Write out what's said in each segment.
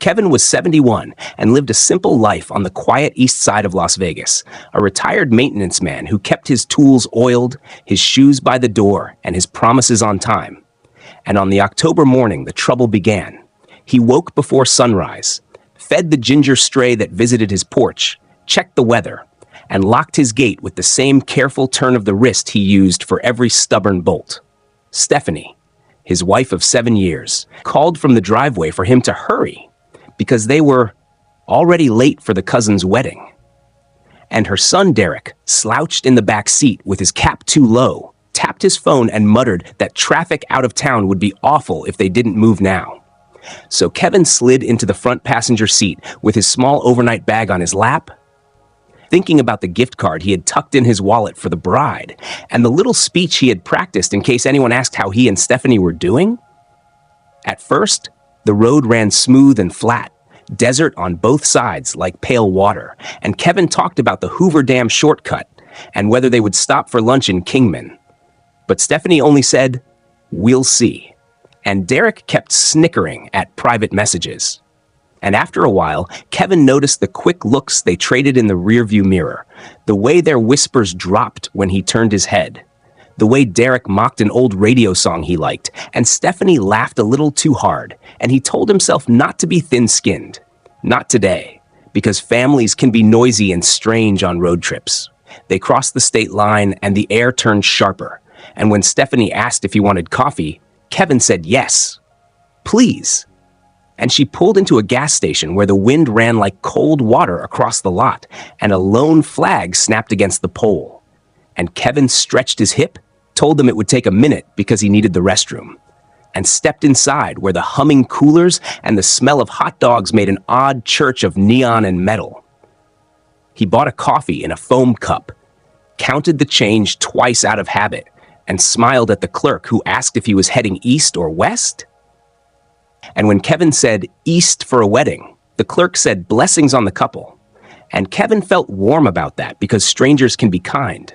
Kevin was 71 and lived a simple life on the quiet east side of Las Vegas, a retired maintenance man who kept his tools oiled, his shoes by the door, and his promises on time. And on the October morning, the trouble began. He woke before sunrise, fed the ginger stray that visited his porch, checked the weather, and locked his gate with the same careful turn of the wrist he used for every stubborn bolt. Stephanie, his wife of 7 years, called from the driveway for him to hurry because they were already late for the cousin's wedding. And her son Derek, slouched in the back seat with his cap too low, tapped his phone and muttered that traffic out of town would be awful if they didn't move now. So Kevin slid into the front passenger seat with his small overnight bag on his lap, thinking about the gift card he had tucked in his wallet for the bride, and the little speech he had practiced in case anyone asked how he and Stephanie were doing. At first, the road ran smooth and flat, desert on both sides like pale water, and Kevin talked about the Hoover Dam shortcut and whether they would stop for lunch in Kingman. But Stephanie only said, "We'll see." And Derek kept snickering at private messages. And after a while, Kevin noticed the quick looks they traded in the rearview mirror, the way their whispers dropped when he turned his head, the way Derek mocked an old radio song he liked, and Stephanie laughed a little too hard, and he told himself not to be thin-skinned. Not today, because families can be noisy and strange on road trips. They crossed the state line, and the air turned sharper, and when Stephanie asked if he wanted coffee, Kevin said yes. Please. And she pulled into a gas station where the wind ran like cold water across the lot, and a lone flag snapped against the pole. And Kevin stretched his hip, told them it would take a minute because he needed the restroom, and stepped inside where the humming coolers and the smell of hot dogs made an odd church of neon and metal. He bought a coffee in a foam cup, counted the change twice out of habit, and smiled at the clerk who asked if he was heading east or west. And when Kevin said east for a wedding, the clerk said blessings on the couple. And Kevin felt warm about that because strangers can be kind.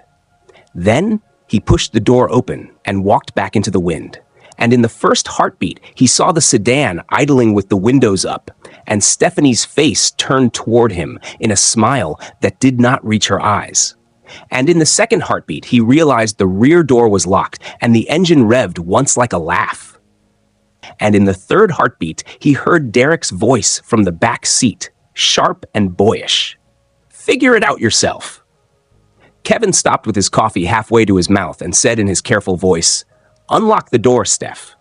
Then he pushed the door open and walked back into the wind. And in the first heartbeat, he saw the sedan idling with the windows up, and Stephanie's face turned toward him in a smile that did not reach her eyes. And in the second heartbeat, he realized the rear door was locked and the engine revved once like a laugh. And in the third heartbeat, he heard Derek's voice from the back seat, sharp and boyish. "Figure it out yourself." Kevin stopped with his coffee halfway to his mouth and said in his careful voice, "Unlock the door, Steph."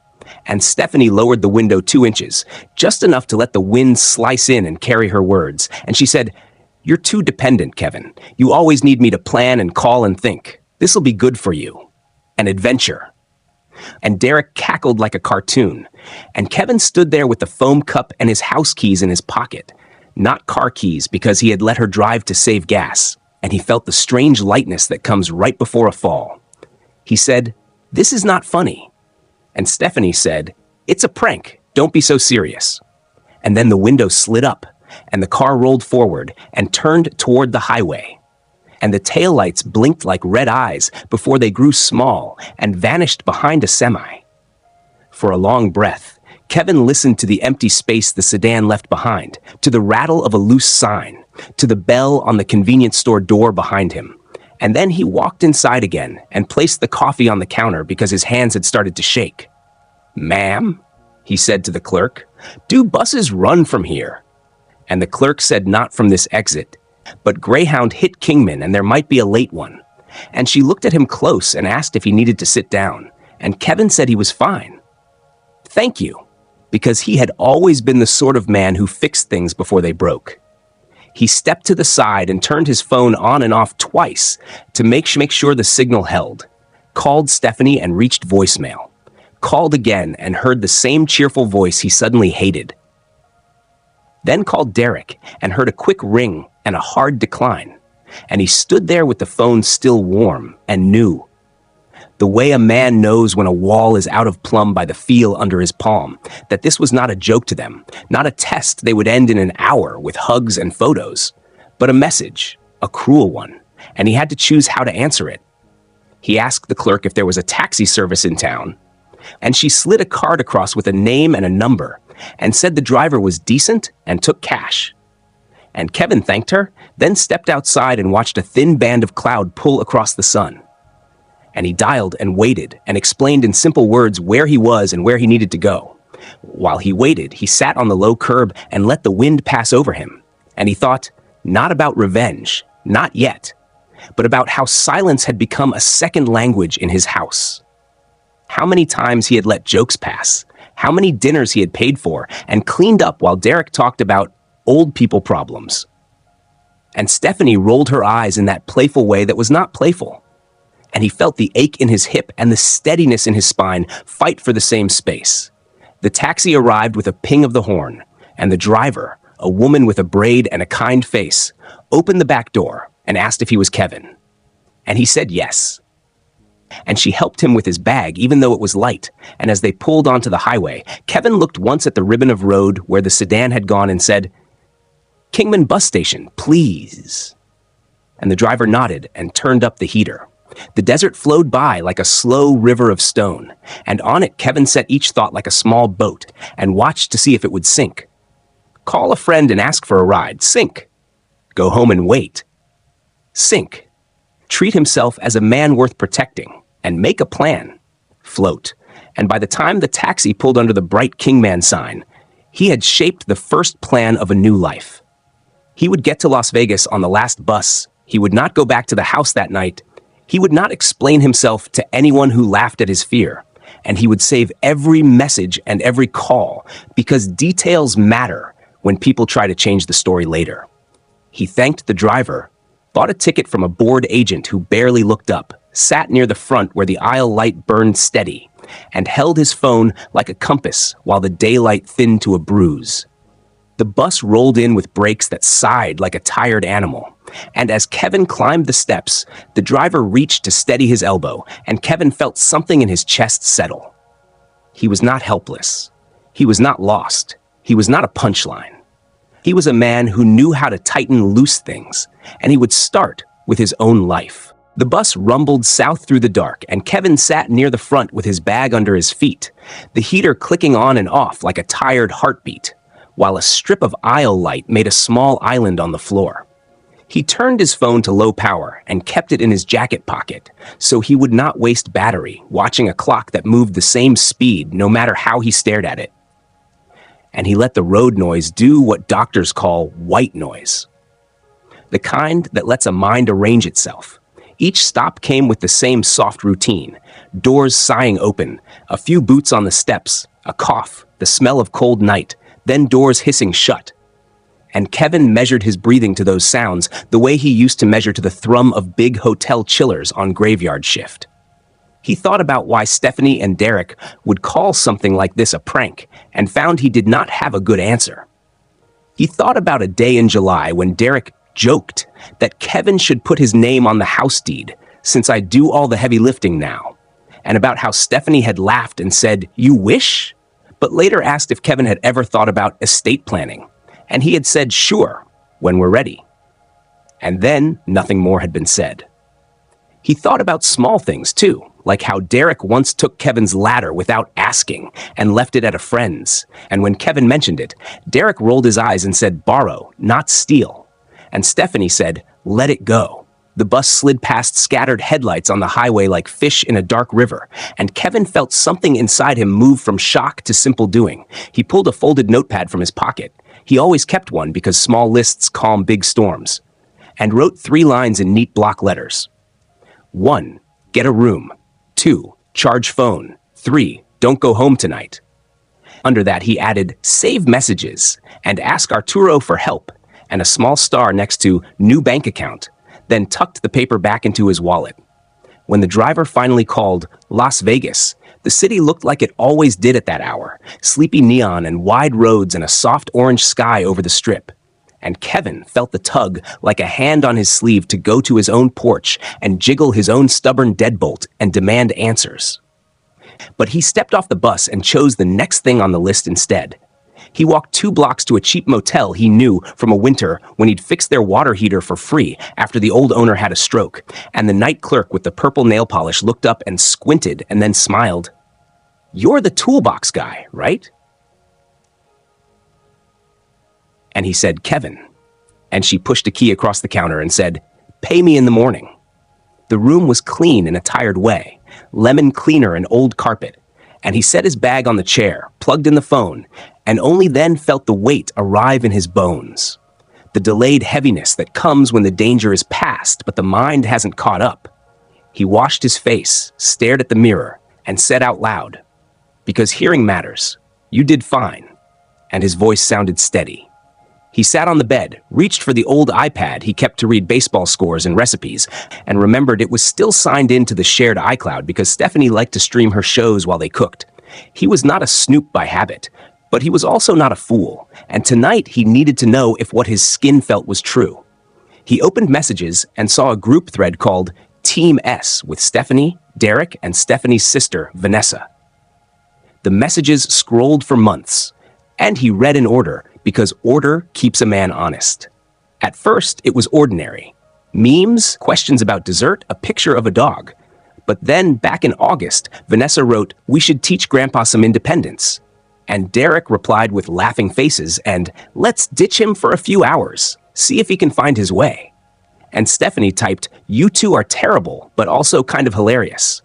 And Stephanie lowered the window 2 inches, just enough to let the wind slice in and carry her words. And she said, "You're too dependent, Kevin. You always need me to plan and call and think. This'll be good for you. An adventure." And Derek cackled like a cartoon. And Kevin stood there with the foam cup and his house keys in his pocket. Not car keys, because he had let her drive to save gas. And he felt the strange lightness that comes right before a fall. He said, "This is not funny." And Stephanie said, "It's a prank. Don't be so serious." And then the window slid up, and the car rolled forward and turned toward the highway. And the taillights blinked like red eyes before they grew small and vanished behind a semi. For a long breath, Kevin listened to the empty space the sedan left behind, to the rattle of a loose sign, to the bell on the convenience store door behind him. And then he walked inside again and placed the coffee on the counter because his hands had started to shake. "Ma'am," he said to the clerk, "do buses run from here?" And the clerk said not from this exit, but Greyhound hit Kingman and there might be a late one. And she looked at him close and asked if he needed to sit down, and Kevin said he was fine. Thank you, because he had always been the sort of man who fixed things before they broke. He stepped to the side and turned his phone on and off twice to make sure the signal held, called Stephanie and reached voicemail, called again and heard the same cheerful voice he suddenly hated. Then called Derek and heard a quick ring and a hard decline, and he stood there with the phone still warm and new. The way a man knows when a wall is out of plumb by the feel under his palm, that this was not a joke to them, not a test they would end in an hour with hugs and photos, but a message, a cruel one, and he had to choose how to answer it. He asked the clerk if there was a taxi service in town, and she slid a card across with a name and a number, and said the driver was decent and took cash. And Kevin thanked her, then stepped outside and watched a thin band of cloud pull across the sun. And he dialed and waited and explained in simple words where he was and where he needed to go. While he waited, he sat on the low curb and let the wind pass over him. And he thought, not about revenge, not yet, but about how silence had become a second language in his house. How many times he had let jokes pass, how many dinners he had paid for and cleaned up while Derek talked about old people problems. And Stephanie rolled her eyes in that playful way that was not playful. And he felt the ache in his hip and the steadiness in his spine fight for the same space. The taxi arrived with a ping of the horn, and the driver, a woman with a braid and a kind face, opened the back door and asked if he was Kevin. And he said yes. And she helped him with his bag, even though it was light, and as they pulled onto the highway, Kevin looked once at the ribbon of road where the sedan had gone and said, "Kingman bus station, please." And the driver nodded and turned up the heater. The desert flowed by like a slow river of stone, and on it Kevin set each thought like a small boat and watched to see if it would sink. Call a friend and ask for a ride. Sink. Go home and wait. Sink. Treat himself as a man worth protecting and make a plan. Float. And by the time the taxi pulled under the bright Kingman sign, he had shaped the first plan of a new life. He would get to Las Vegas on the last bus. He would not go back to the house that night. He would not explain himself to anyone who laughed at his fear, and he would save every message and every call because details matter when people try to change the story later. He thanked the driver, bought a ticket from a bored agent who barely looked up, sat near the front where the aisle light burned steady, and held his phone like a compass while the daylight thinned to a bruise. The bus rolled in with brakes that sighed like a tired animal, and as Kevin climbed the steps, the driver reached to steady his elbow, and Kevin felt something in his chest settle. He was not helpless. He was not lost. He was not a punchline. He was a man who knew how to tighten loose things, and he would start with his own life. The bus rumbled south through the dark, and Kevin sat near the front with his bag under his feet, the heater clicking on and off like a tired heartbeat, while a strip of aisle light made a small island on the floor. He turned his phone to low power and kept it in his jacket pocket, so he would not waste battery watching a clock that moved the same speed no matter how he stared at it. And he let the road noise do what doctors call white noise. The kind that lets a mind arrange itself. Each stop came with the same soft routine, doors sighing open, a few boots on the steps, a cough, the smell of cold night, then doors hissing shut. And Kevin measured his breathing to those sounds the way he used to measure to the thrum of big hotel chillers on graveyard shift. He thought about why Stephanie and Derek would call something like this a prank and found he did not have a good answer. He thought about a day in July when Derek joked that Kevin should put his name on the house deed since I do all the heavy lifting now, and about how Stephanie had laughed and said, "You wish?" but later asked if Kevin had ever thought about estate planning, and he had said, "Sure, when we're ready." And then nothing more had been said. He thought about small things too, like how Derek once took Kevin's ladder without asking and left it at a friend's, and when Kevin mentioned it, Derek rolled his eyes and said, "Borrow, not steal." And Stephanie said, "Let it go." The bus slid past scattered headlights on the highway like fish in a dark river, and Kevin felt something inside him move from shock to simple doing. He pulled a folded notepad from his pocket. He always kept one because small lists calm big storms, and wrote 3 lines in neat block letters. 1. Get a room. 2. Charge phone. 3. Don't go home tonight. Under that, he added, "Save messages," and "Ask Arturo for help," and a small star next to "New bank account," then tucked the paper back into his wallet. When the driver finally called Las Vegas, the city looked like it always did at that hour, sleepy neon and wide roads and a soft orange sky over the strip. And Kevin felt the tug like a hand on his sleeve to go to his own porch and jiggle his own stubborn deadbolt and demand answers. But he stepped off the bus and chose the next thing on the list instead. He walked 2 blocks to a cheap motel he knew from a winter when he'd fixed their water heater for free after the old owner had a stroke, and the night clerk with the purple nail polish looked up and squinted and then smiled. "You're the toolbox guy, right?" And he said, "Kevin." And she pushed a key across the counter and said, "Pay me in the morning." The room was clean in a tired way, lemon cleaner and old carpet, and he set his bag on the chair, plugged in the phone, and only then felt the weight arrive in his bones. The delayed heaviness that comes when the danger is past but the mind hasn't caught up. He washed his face, stared at the mirror, and said out loud, "Because hearing matters. You did fine." And his voice sounded steady. He sat on the bed, reached for the old iPad he kept to read baseball scores and recipes, and remembered it was still signed into the shared iCloud because Stephanie liked to stream her shows while they cooked. He was not a snoop by habit, but he was also not a fool, and tonight he needed to know if what his skin felt was true. He opened messages and saw a group thread called Team S with Stephanie, Derek, and Stephanie's sister, Vanessa. The messages scrolled for months, and he read in order, because order keeps a man honest. At first, it was ordinary. Memes, questions about dessert, a picture of a dog. But then, back in August, Vanessa wrote, "We should teach Grandpa some independence." And Derek replied with laughing faces and, "Let's ditch him for a few hours. See if he can find his way." And Stephanie typed, "You two are terrible, but also kind of hilarious."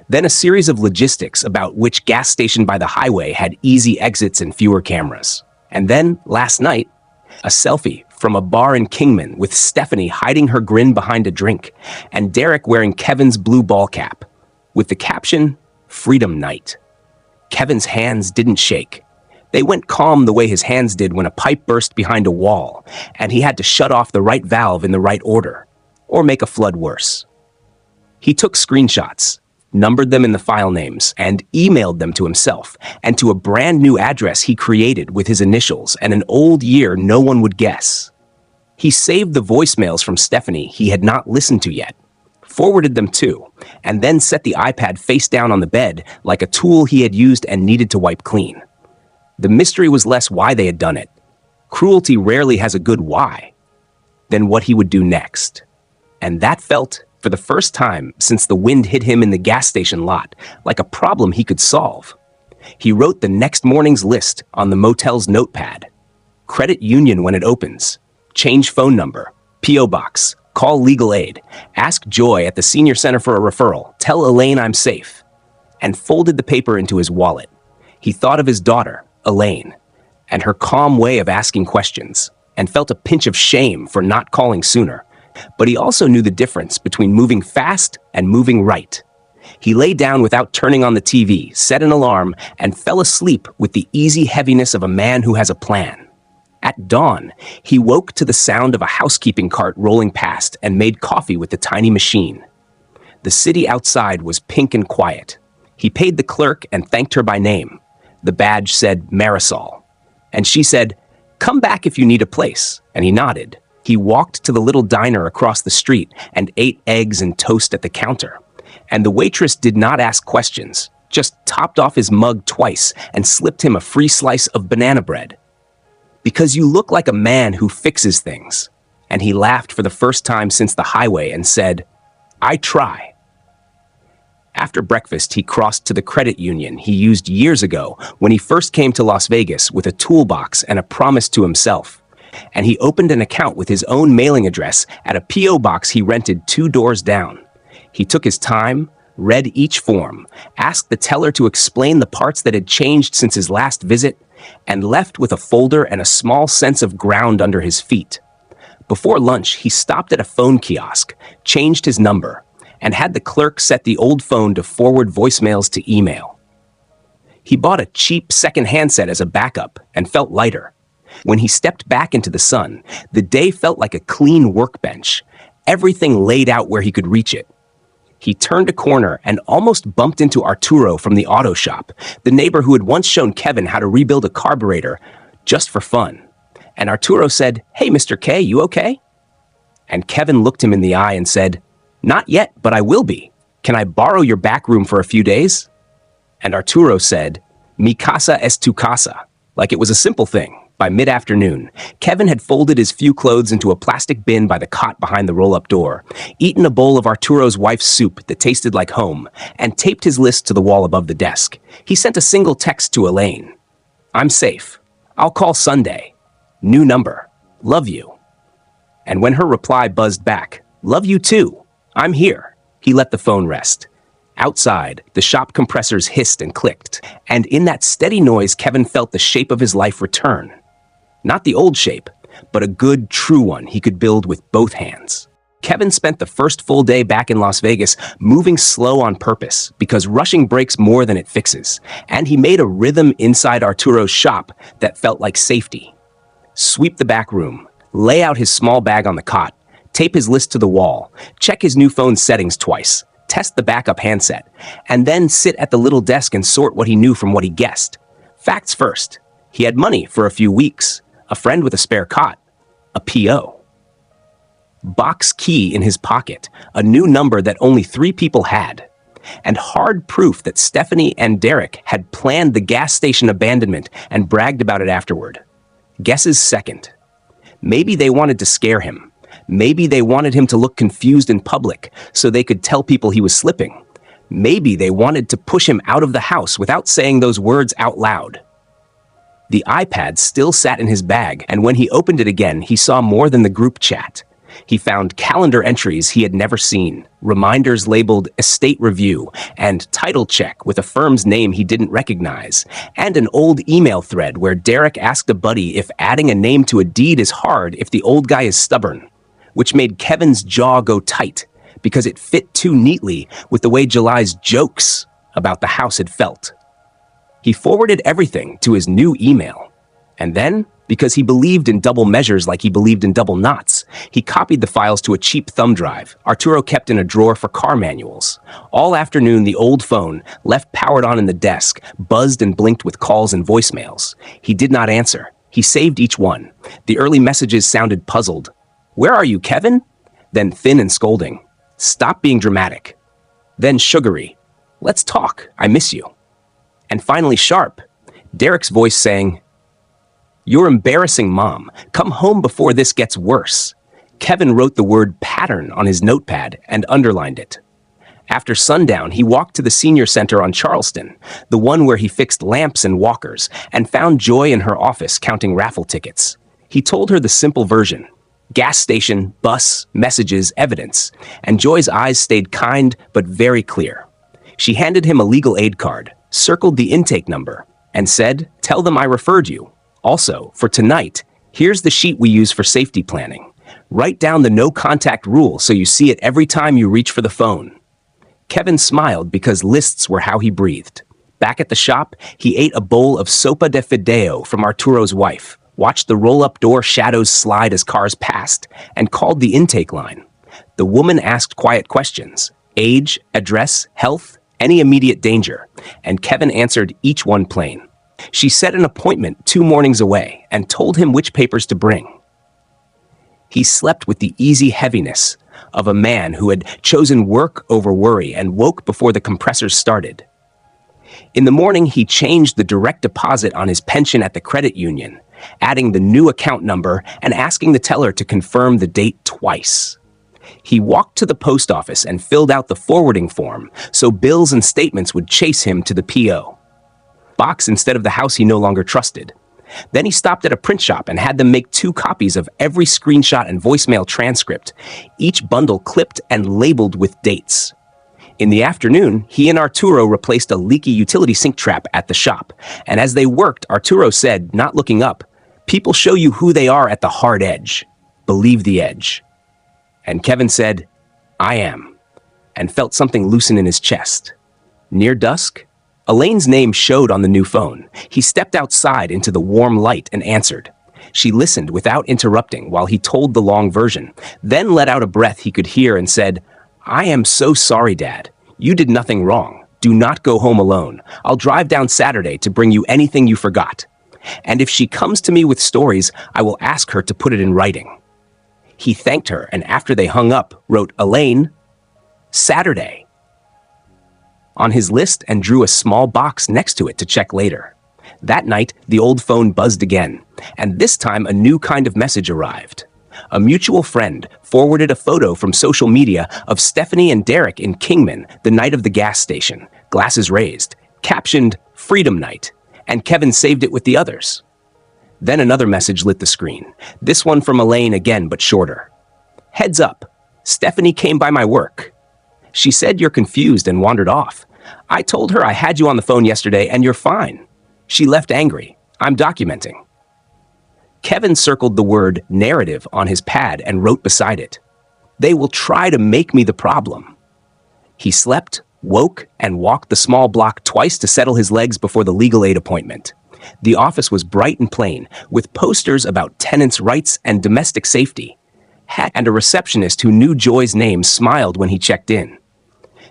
Then a series of logistics about which gas station by the highway had easy exits and fewer cameras. And then, last night, a selfie from a bar in Kingman with Stephanie hiding her grin behind a drink and Derek wearing Kevin's blue ball cap, with the caption, "Freedom Night." Kevin's hands didn't shake. They went calm the way his hands did when a pipe burst behind a wall, and he had to shut off the right valve in the right order, or make a flood worse. He took screenshots, numbered them in the file names, and emailed them to himself and to a brand new address he created with his initials and an old year no one would guess. He saved the voicemails from Stephanie he had not listened to yet, forwarded them too, and then set the iPad face down on the bed like a tool he had used and needed to wipe clean. The mystery was less why they had done it. Cruelty rarely has a good why. Than what he would do next. And that felt, for the first time since the wind hit him in the gas station lot, like a problem he could solve. He wrote the next morning's list on the motel's notepad. Credit union when it opens. Change phone number. P.O. box. Call legal aid. Ask Joy at the senior center for a referral. Tell Elaine I'm safe. And folded the paper into his wallet. He thought of his daughter, Elaine, and her calm way of asking questions, and felt a pinch of shame for not calling sooner. But he also knew the difference between moving fast and moving right. He lay down without turning on the TV, set an alarm, and fell asleep with the easy heaviness of a man who has a plan. At dawn, he woke to the sound of a housekeeping cart rolling past and made coffee with the tiny machine. The city outside was pink and quiet. He paid the clerk and thanked her by name. The badge said Marisol. And she said, "Come back if you need a place," and he nodded. He walked to the little diner across the street and ate eggs and toast at the counter. And the waitress did not ask questions, just topped off his mug twice and slipped him a free slice of banana bread. "Because you look like a man who fixes things." And he laughed for the first time since the highway and said, "I try." After breakfast, he crossed to the credit union he used years ago when he first came to Las Vegas with a toolbox and a promise to himself. And he opened an account with his own mailing address at a P.O. box he rented 2 doors down. He took his time, read each form, asked the teller to explain the parts that had changed since his last visit, and left with a folder and a small sense of ground under his feet. Before lunch, he stopped at a phone kiosk, changed his number, and had the clerk set the old phone to forward voicemails to email. He bought a cheap second handset as a backup and felt lighter. When he stepped back into the sun, the day felt like a clean workbench, everything laid out where he could reach it. He turned a corner and almost bumped into Arturo from the auto shop, the neighbor who had once shown Kevin how to rebuild a carburetor just for fun. And Arturo said, "Hey, Mr. K, you okay?" And Kevin looked him in the eye and said, "Not yet, but I will be. Can I borrow your back room for a few days?" And Arturo said, "Mi casa es tu casa," like it was a simple thing, By mid-afternoon, Kevin had folded his few clothes into a plastic bin by the cot behind the roll-up door, eaten a bowl of Arturo's wife's soup that tasted like home, and taped his list to the wall above the desk. He sent a single text to Elaine. "I'm safe. I'll call Sunday. New number. Love you." And when her reply buzzed back, "Love you too. I'm here," he let the phone rest. Outside, the shop compressors hissed and clicked, and in that steady noise, Kevin felt the shape of his life return. Not the old shape, but a good, true one he could build with both hands. Kevin spent the first full day back in Las Vegas moving slow on purpose because rushing breaks more than it fixes, and he made a rhythm inside Arturo's shop that felt like safety. Sweep the back room, lay out his small bag on the cot, tape his list to the wall, check his new phone settings twice, test the backup handset, and then sit at the little desk and sort what he knew from what he guessed. Facts first. He had money for a few weeks, a friend with a spare cot, a PO. Box key in his pocket, a new number that only 3 people had, and hard proof that Stephanie and Derek had planned the gas station abandonment and bragged about it afterward. Guesses second. Maybe they wanted to scare him. Maybe they wanted him to look confused in public so they could tell people he was slipping. Maybe they wanted to push him out of the house without saying those words out loud. The iPad still sat in his bag, and when he opened it again, he saw more than the group chat. He found calendar entries he had never seen, reminders labeled estate review, and title check with a firm's name he didn't recognize, and an old email thread where Derek asked a buddy if adding a name to a deed is hard if the old guy is stubborn, which made Kevin's jaw go tight because it fit too neatly with the way July's jokes about the house had felt. He forwarded everything to his new email. And then, because he believed in double measures like he believed in double knots, he copied the files to a cheap thumb drive Arturo kept in a drawer for car manuals. All afternoon, the old phone, left powered on in the desk, buzzed and blinked with calls and voicemails. He did not answer. He saved each one. The early messages sounded puzzled. "Where are you, Kevin?" Then thin and scolding. "Stop being dramatic." Then sugary. "Let's talk. I miss you." And finally sharp. Derek's voice saying, "You're embarrassing, Mom. Come home before this gets worse." Kevin wrote the word pattern on his notepad and underlined it. After sundown, he walked to the senior center on Charleston, the one where he fixed lamps and walkers, and found Joy in her office counting raffle tickets. He told her the simple version. Gas station, bus, messages, evidence, and Joy's eyes stayed kind but very clear. She handed him a legal aid card, circled the intake number, and said, "Tell them I referred you. Also, for tonight, here's the sheet we use for safety planning. Write down the no-contact rule so you see it every time you reach for the phone." Kevin smiled because lists were how he breathed. Back at the shop, he ate a bowl of sopa de fideo from Arturo's wife, watched the roll-up door shadows slide as cars passed, and called the intake line. The woman asked quiet questions: age, address, health, any immediate danger, and Kevin answered each one plain. She set an appointment 2 mornings away and told him which papers to bring. He slept with the easy heaviness of a man who had chosen work over worry and woke before the compressors started. In the morning, he changed the direct deposit on his pension at the credit union, adding the new account number and asking the teller to confirm the date twice. He walked to the post office and filled out the forwarding form so bills and statements would chase him to the PO box instead of the house he no longer trusted. Then he stopped at a print shop and had them make 2 copies of every screenshot and voicemail transcript, each bundle clipped and labeled with dates. In the afternoon, he and Arturo replaced a leaky utility sink trap at the shop, and as they worked, Arturo said, not looking up, "People show you who they are at the hard edge. Believe the edge." And Kevin said, "I am," and felt something loosen in his chest. Near dusk, Elaine's name showed on the new phone. He stepped outside into the warm light and answered. She listened without interrupting while he told the long version, then let out a breath he could hear and said, "I am so sorry, Dad. You did nothing wrong. Do not go home alone. I'll drive down Saturday to bring you anything you forgot. And if she comes to me with stories, I will ask her to put it in writing." He thanked her, and after they hung up, wrote Elaine, Saturday, on his list and drew a small box next to it to check later. That night, the old phone buzzed again, and this time a new kind of message arrived. A mutual friend forwarded a photo from social media of Stephanie and Derek in Kingman the night of the gas station, glasses raised, captioned Freedom Night, and Kevin saved it with the others. Then another message lit the screen, this one from Elaine again but shorter. Heads up, Stephanie came by my work. She said you're confused and wandered off. I told her I had you on the phone yesterday and you're fine. She left angry. I'm documenting. Kevin circled the word narrative on his pad and wrote beside it, they will try to make me the problem. He slept, woke, and walked the small block twice to settle his legs before the legal aid appointment. The office was bright and plain, with posters about tenants' rights and domestic safety. And a receptionist who knew Joy's name smiled when he checked in.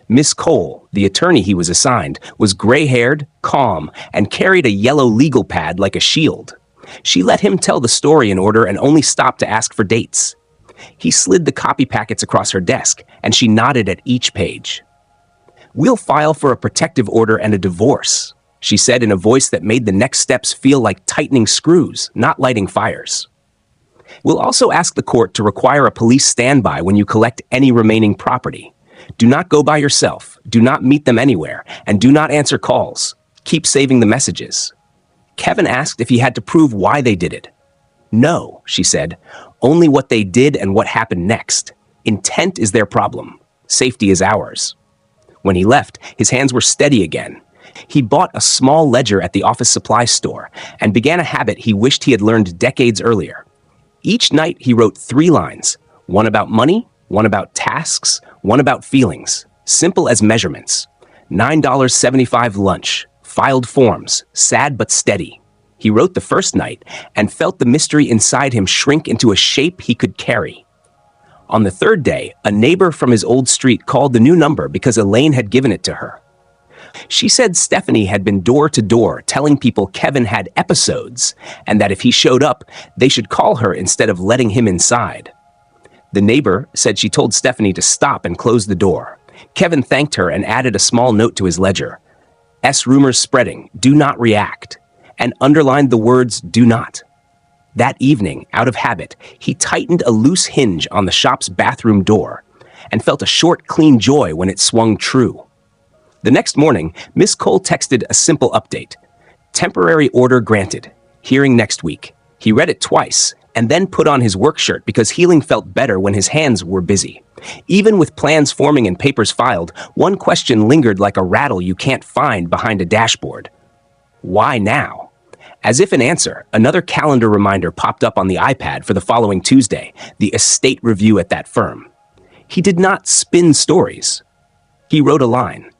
Miss Cole, the attorney he was assigned, was gray-haired, calm, and carried a yellow legal pad like a shield. She let him tell the story in order and only stopped to ask for dates. He slid the copy packets across her desk, and she nodded at each page. We'll file for a protective order and a divorce, she said in a voice that made the next steps feel like tightening screws, not lighting fires. We'll also ask the court to require a police standby when you collect any remaining property. Do not go by yourself, do not meet them anywhere, and do not answer calls. Keep saving the messages. Kevin asked if he had to prove why they did it. No, she said, only what they did and what happened next. Intent is their problem. Safety is ours. When he left, his hands were steady again. He bought a small ledger at the office supply store and began a habit he wished he had learned decades earlier. Each night he wrote 3 lines, one about money, one about tasks, one about feelings, simple as measurements. $9.75 lunch, filed forms, sad but steady. He wrote the first night and felt the mystery inside him shrink into a shape he could carry. On the third day, a neighbor from his old street called the new number because Elaine had given it to her. She said Stephanie had been door to door telling people Kevin had episodes and that if he showed up, they should call her instead of letting him inside. The neighbor said she told Stephanie to stop and close the door. Kevin thanked her and added a small note to his ledger. Rumors spreading, do not react, and underlined the words do not. That evening, out of habit, he tightened a loose hinge on the shop's bathroom door and felt a short, clean joy when it swung true. The next morning, Miss Cole texted a simple update. Temporary order granted. Hearing next week. He read it twice and then put on his work shirt because healing felt better when his hands were busy. Even with plans forming and papers filed, one question lingered like a rattle you can't find behind a dashboard. Why now? As if in answer, another calendar reminder popped up on the iPad for the following Tuesday, the estate review at that firm. He did not spin stories. He wrote a line,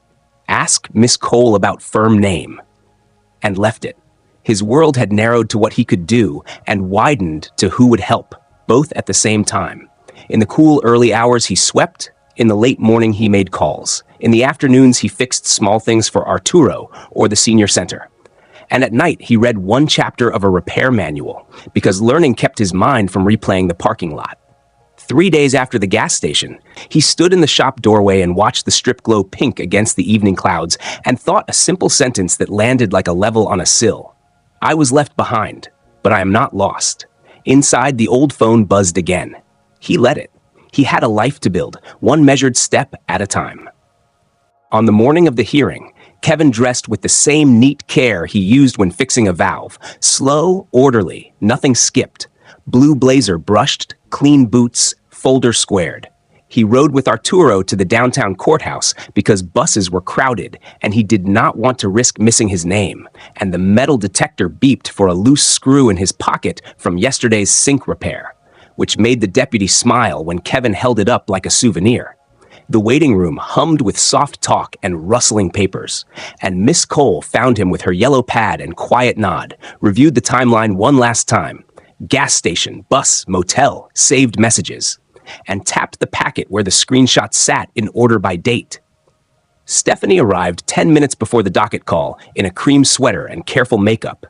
ask Miss Cole about firm name, and left it. His world had narrowed to what he could do and widened to who would help, both at the same time. In the cool early hours, he swept. In the late morning, he made calls. In the afternoons, he fixed small things for Arturo or the senior center. And at night, he read one chapter of a repair manual because learning kept his mind from replaying the parking lot. 3 days after the gas station, he stood in the shop doorway and watched the strip glow pink against the evening clouds and thought a simple sentence that landed like a level on a sill. I was left behind, but I am not lost. Inside, the old phone buzzed again. He let it. He had a life to build, one measured step at a time. On the morning of the hearing, Kevin dressed with the same neat care he used when fixing a valve. Slow, orderly, nothing skipped. Blue blazer brushed, clean boots, folder squared. He rode with Arturo to the downtown courthouse because buses were crowded and he did not want to risk missing his name, and the metal detector beeped for a loose screw in his pocket from yesterday's sink repair, which made the deputy smile when Kevin held it up like a souvenir. The waiting room hummed with soft talk and rustling papers, and Miss Cole found him with her yellow pad and quiet nod, reviewed the timeline one last time. Gas station, bus, motel, saved messages, and tapped the packet where the screenshot sat in order by date. Stephanie arrived 10 minutes before the docket call in a cream sweater and careful makeup.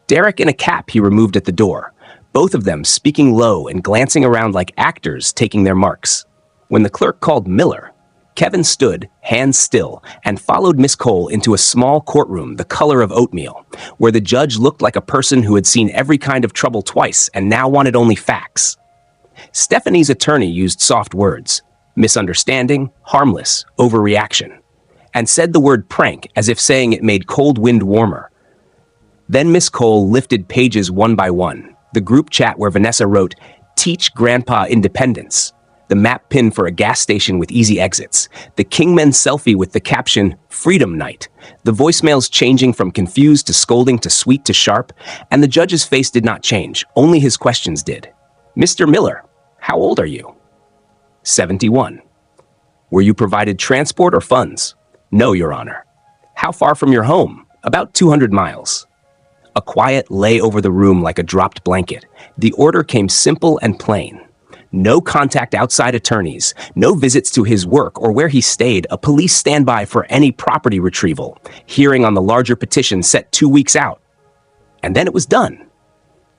Derek in a cap he removed at the door, both of them speaking low and glancing around like actors taking their marks. When the clerk called Miller, Kevin stood, hands still, and followed Miss Cole into a small courtroom the color of oatmeal, where the judge looked like a person who had seen every kind of trouble twice and now wanted only facts. Stephanie's attorney used soft words, misunderstanding, harmless, overreaction, and said the word prank as if saying it made cold wind warmer. Then Miss Cole lifted pages one by one, the group chat where Vanessa wrote, "Teach Grandpa Independence," the map pin for a gas station with easy exits, the Kingmen selfie with the caption, "Freedom Night," the voicemails changing from confused to scolding to sweet to sharp, and the judge's face did not change, only his questions did. "Mr. Miller, how old are you?" 71. "Were you provided transport or funds?" "No, Your Honor." "How far from your home?" "About 200 miles. A quiet lay over the room like a dropped blanket. The order came simple and plain. No contact outside attorneys, no visits to his work or where he stayed, a police standby for any property retrieval, hearing on the larger petition set 2 weeks out. And then it was done.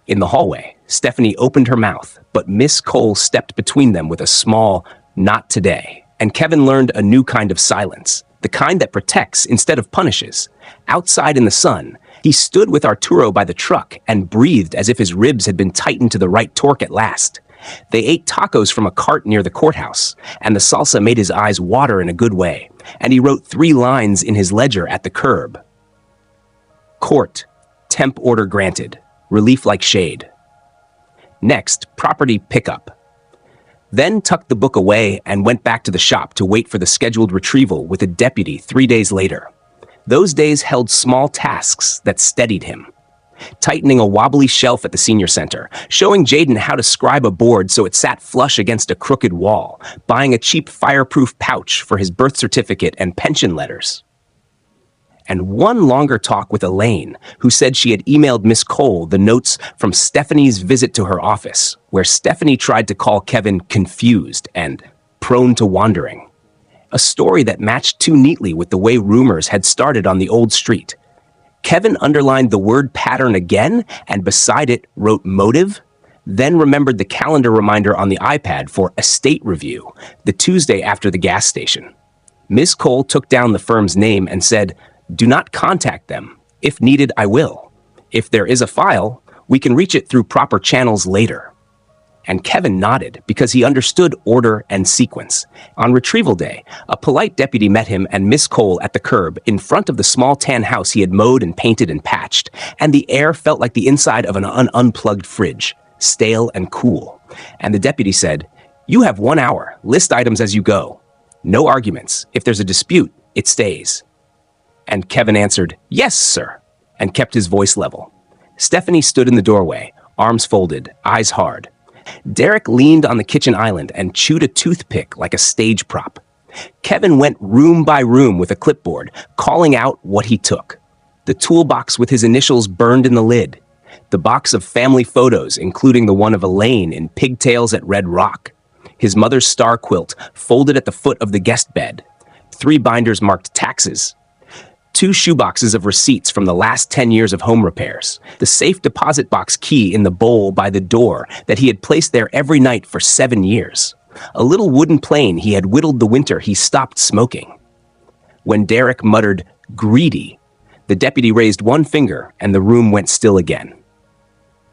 In the hallway, Stephanie opened her mouth, but Miss Cole stepped between them with a small, "Not today," and Kevin learned a new kind of silence, the kind that protects instead of punishes. Outside in the sun, he stood with Arturo by the truck and breathed as if his ribs had been tightened to the right torque at last. They ate tacos from a cart near the courthouse, and the salsa made his eyes water in a good way, and he wrote 3 lines in his ledger at the curb. Court, temp order granted, relief like shade. Next, property pickup. Then tucked the book away and went back to the shop to wait for the scheduled retrieval with a deputy 3 days later. Those days held small tasks that steadied him. Tightening a wobbly shelf at the senior center, showing Jaden how to scribe a board so it sat flush against a crooked wall, buying a cheap fireproof pouch for his birth certificate and pension letters. And one longer talk with Elaine, who said she had emailed Miss Cole the notes from Stephanie's visit to her office, where Stephanie tried to call Kevin confused and prone to wandering. A story that matched too neatly with the way rumors had started on the old street. Kevin underlined the word pattern again, and beside it wrote motive, then remembered the calendar reminder on the iPad for estate review, the Tuesday after the gas station. Miss Cole took down the firm's name and said, "Do not contact them. If needed, I will. If there is a file, we can reach it through proper channels later." And Kevin nodded because he understood order and sequence. On retrieval day, a polite deputy met him and Miss Cole at the curb in front of the small tan house he had mowed and painted and patched, and the air felt like the inside of an unplugged fridge, stale and cool. And the deputy said, "You have 1 hour. List items as you go. No arguments. If there's a dispute, it stays." And Kevin answered, "Yes, sir," and kept his voice level. Stephanie stood in the doorway, arms folded, eyes hard. Derek leaned on the kitchen island and chewed a toothpick like a stage prop. Kevin went room by room with a clipboard, calling out what he took. The toolbox with his initials burned in the lid. The box of family photos, including the one of Elaine in pigtails at Red Rock. His mother's star quilt folded at the foot of the guest bed. 3 binders marked taxes. 2 shoeboxes of receipts from the last 10 years of home repairs, the safe deposit box key in the bowl by the door that he had placed there every night for 7 years, a little wooden plane he had whittled the winter he stopped smoking. When Derek muttered, "Greedy," the deputy raised one finger and the room went still again.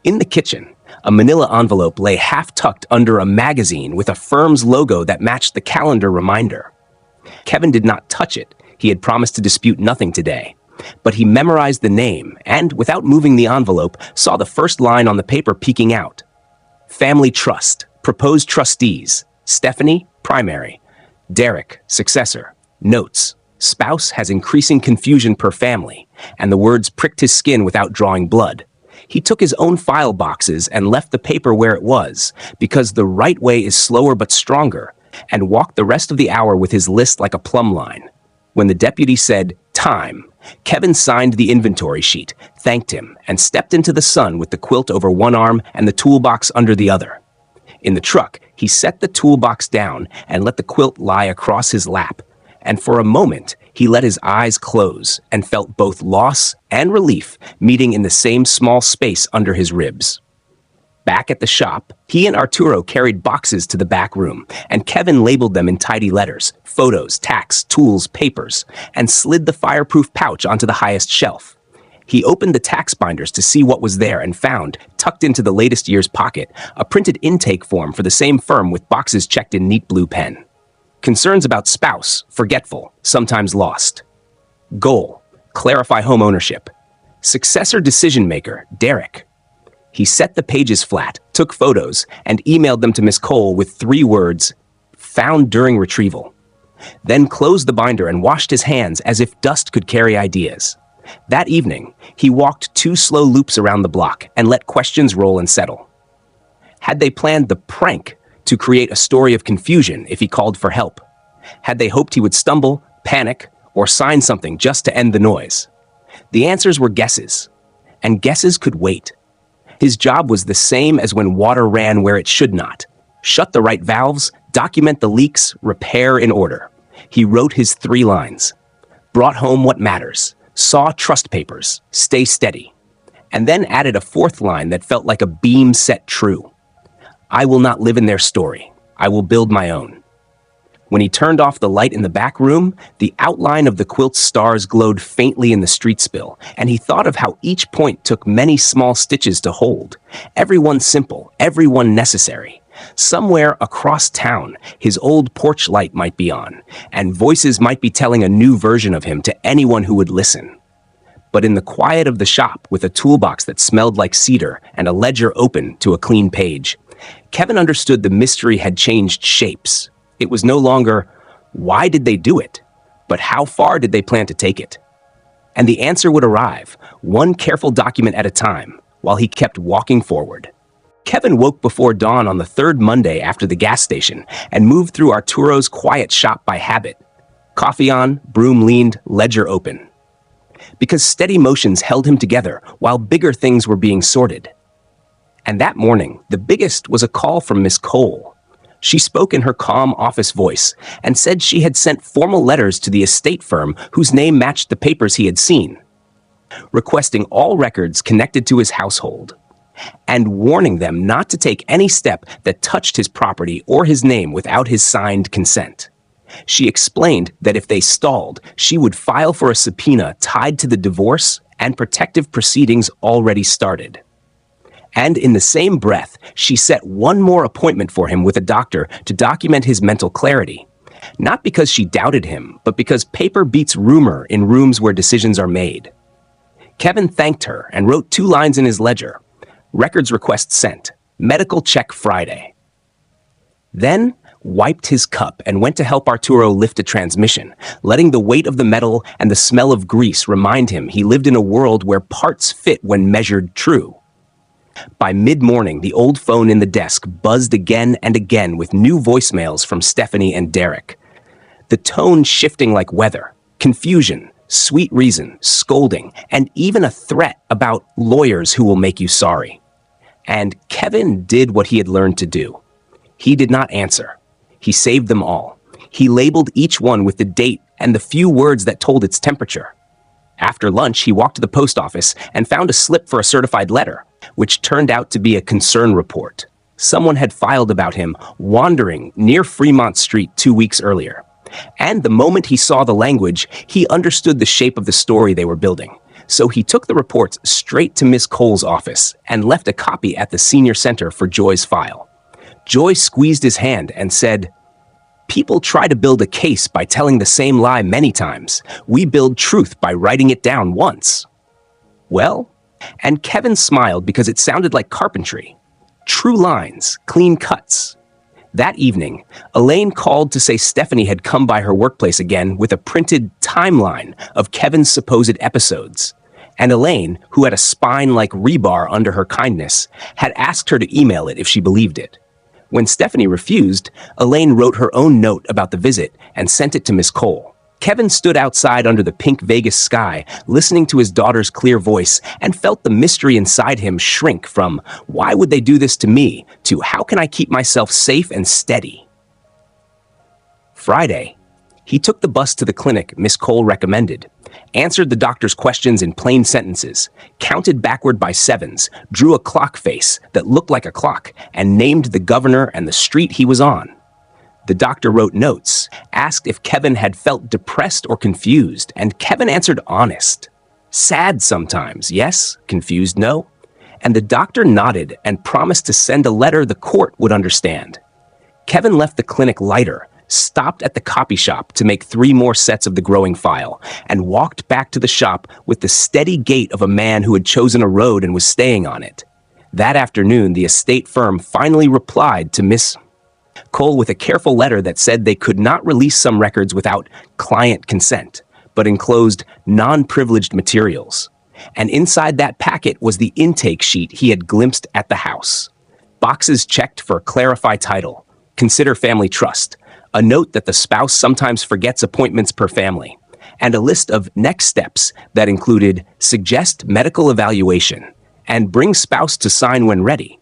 In the kitchen, a manila envelope lay half-tucked under a magazine with a firm's logo that matched the calendar reminder. Kevin did not touch it. He had promised to dispute nothing today. But he memorized the name and, without moving the envelope, saw the first line on the paper peeking out. Family Trust, Proposed Trustees, Stephanie, Primary, Derek, Successor, Notes, Spouse has increasing confusion per family, and the words pricked his skin without drawing blood. He took his own file boxes and left the paper where it was, because the right way is slower but stronger, and walked the rest of the hour with his list like a plumb line. When the deputy said, "Time," Kevin signed the inventory sheet, thanked him, and stepped into the sun with the quilt over one arm and the toolbox under the other. In the truck, he set the toolbox down and let the quilt lie across his lap, and for a moment, he let his eyes close and felt both loss and relief meeting in the same small space under his ribs. Back at the shop, he and Arturo carried boxes to the back room, and Kevin labeled them in tidy letters, photos, tacks, tools, papers, and slid the fireproof pouch onto the highest shelf. He opened the tax binders to see what was there and found, tucked into the latest year's pocket, a printed intake form for the same firm with boxes checked in neat blue pen. Concerns about spouse, forgetful, sometimes lost. Goal, clarify home ownership. Successor decision maker, Derek. He set the pages flat, took photos, and emailed them to Miss Cole with 3 words, found during retrieval. Then closed the binder and washed his hands as if dust could carry ideas. That evening, he walked 2 slow loops around the block and let questions roll and settle. Had they planned the prank to create a story of confusion if he called for help? Had they hoped he would stumble, panic, or sign something just to end the noise? The answers were guesses, and guesses could wait. His job was the same as when water ran where it should not. Shut the right valves, document the leaks, repair in order. He wrote his 3 lines. Brought home what matters. Saw trust papers. Stay steady. And then added a 4th line that felt like a beam set true. I will not live in their story. I will build my own. When he turned off the light in the back room, the outline of the quilt's stars glowed faintly in the street spill, and he thought of how each point took many small stitches to hold. Every one simple, every one necessary. Somewhere across town, his old porch light might be on, and voices might be telling a new version of him to anyone who would listen. But in the quiet of the shop, with a toolbox that smelled like cedar and a ledger open to a clean page, Kevin understood the mystery had changed shapes. It was no longer, why did they do it? But how far did they plan to take it? And the answer would arrive, one careful document at a time, while he kept walking forward. Kevin woke before dawn on the 3rd Monday after the gas station and moved through Arturo's quiet shop by habit. Coffee on, broom leaned, ledger open. Because steady motions held him together while bigger things were being sorted. And that morning, the biggest was a call from Miss Cole. She spoke in her calm office voice and said she had sent formal letters to the estate firm whose name matched the papers he had seen, requesting all records connected to his household, and warning them not to take any step that touched his property or his name without his signed consent. She explained that if they stalled, she would file for a subpoena tied to the divorce and protective proceedings already started. And in the same breath, she set one more appointment for him with a doctor to document his mental clarity. Not because she doubted him, but because paper beats rumor in rooms where decisions are made. Kevin thanked her and wrote 2 lines in his ledger. Records request sent. Medical check Friday. Then wiped his cup and went to help Arturo lift a transmission, letting the weight of the metal and the smell of grease remind him he lived in a world where parts fit when measured true. By mid-morning, the old phone in the desk buzzed again and again with new voicemails from Stephanie and Derek. The tone shifting like weather, confusion, sweet reason, scolding, and even a threat about lawyers who will make you sorry. And Kevin did what he had learned to do. He did not answer. He saved them all. He labeled each one with the date and the few words that told its temperature. After lunch, he walked to the post office and found a slip for a certified letter, which turned out to be a concern report. Someone had filed about him wandering near Fremont Street 2 weeks earlier. And the moment he saw the language, he understood the shape of the story they were building. So he took the reports straight to Miss Cole's office and left a copy at the senior center for Joy's file. Joy squeezed his hand and said, "People try to build a case by telling the same lie many times. We build truth by writing it down once." Well, and Kevin smiled because it sounded like carpentry. True lines, clean cuts. That evening, Elaine called to say Stephanie had come by her workplace again with a printed timeline of Kevin's supposed episodes. And Elaine, who had a spine like rebar under her kindness, had asked her to email it if she believed it. When Stephanie refused, Elaine wrote her own note about the visit and sent it to Miss Cole. Kevin stood outside under the pink Vegas sky, listening to his daughter's clear voice, and felt the mystery inside him shrink from, "Why would they do this to me?" to, "How can I keep myself safe and steady?" Friday, He took the bus to the clinic Miss Cole recommended, answered the doctor's questions in plain sentences, counted backward by sevens, drew a clock face that looked like a clock, and named the governor and the street he was on. The doctor wrote notes, asked if Kevin had felt depressed or confused, and Kevin answered honest. Sad sometimes, yes, confused, no. And the doctor nodded and promised to send a letter the court would understand. Kevin left the clinic lighter, stopped at the copy shop to make 3 more sets of the growing file, and walked back to the shop with the steady gait of a man who had chosen a road and was staying on it. That afternoon, the estate firm finally replied to Miss Cole with a careful letter that said they could not release some records without client consent, but enclosed non-privileged materials. And inside that packet was the intake sheet he had glimpsed at the house. Boxes checked for clarify title, consider family trust, a note that the spouse sometimes forgets appointments per family, and a list of next steps that included suggest medical evaluation and bring spouse to sign when ready.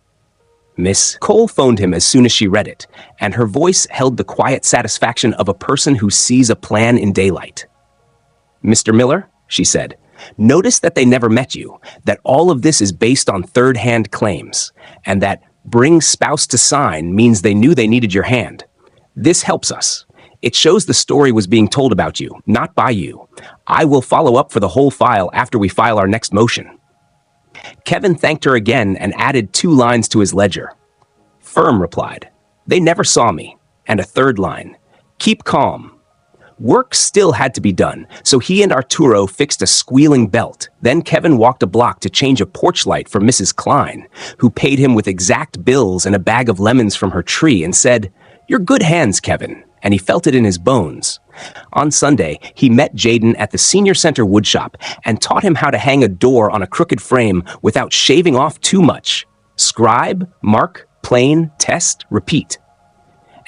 Miss Cole phoned him as soon as she read it, and her voice held the quiet satisfaction of a person who sees a plan in daylight. "Mr. Miller," she said, "notice that they never met you, that all of this is based on third-hand claims, and that bring spouse to sign means they knew they needed your hand. This helps us. It shows the story was being told about you, not by you. I will follow up for the whole file after we file our next motion." Kevin thanked her again and added 2 lines to his ledger. Firm replied, "They never saw me," and a 3rd line, "Keep calm." Work still had to be done, so he and Arturo fixed a squealing belt. Then Kevin walked a block to change a porch light for Mrs. Klein, who paid him with exact bills and a bag of lemons from her tree and said, "You're good hands, Kevin," and he felt it in his bones. On Sunday, he met Jaden at the Senior Center woodshop and taught him how to hang a door on a crooked frame without shaving off too much. Scribe, mark, plane, test, repeat.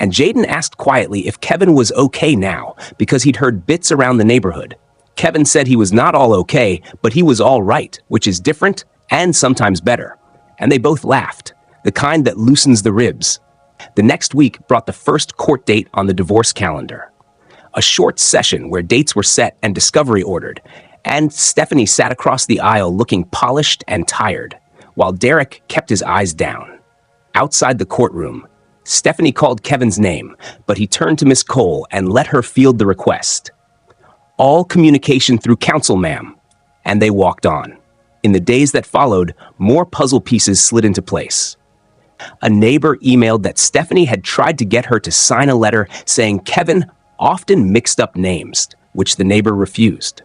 And Jaden asked quietly if Kevin was okay now, because he'd heard bits around the neighborhood. Kevin said he was not all okay, but he was all right, which is different and sometimes better. And they both laughed, the kind that loosens the ribs. The next week brought the first court date on the divorce calendar. A short session where dates were set and discovery ordered, and Stephanie sat across the aisle looking polished and tired, while Derek kept his eyes down. Outside the courtroom, Stephanie called Kevin's name, but he turned to Miss Cole and let her field the request. "All communication through counsel, ma'am," and they walked on. In the days that followed, more puzzle pieces slid into place. A neighbor emailed that Stephanie had tried to get her to sign a letter saying Kevin often mixed up names, which the neighbor refused.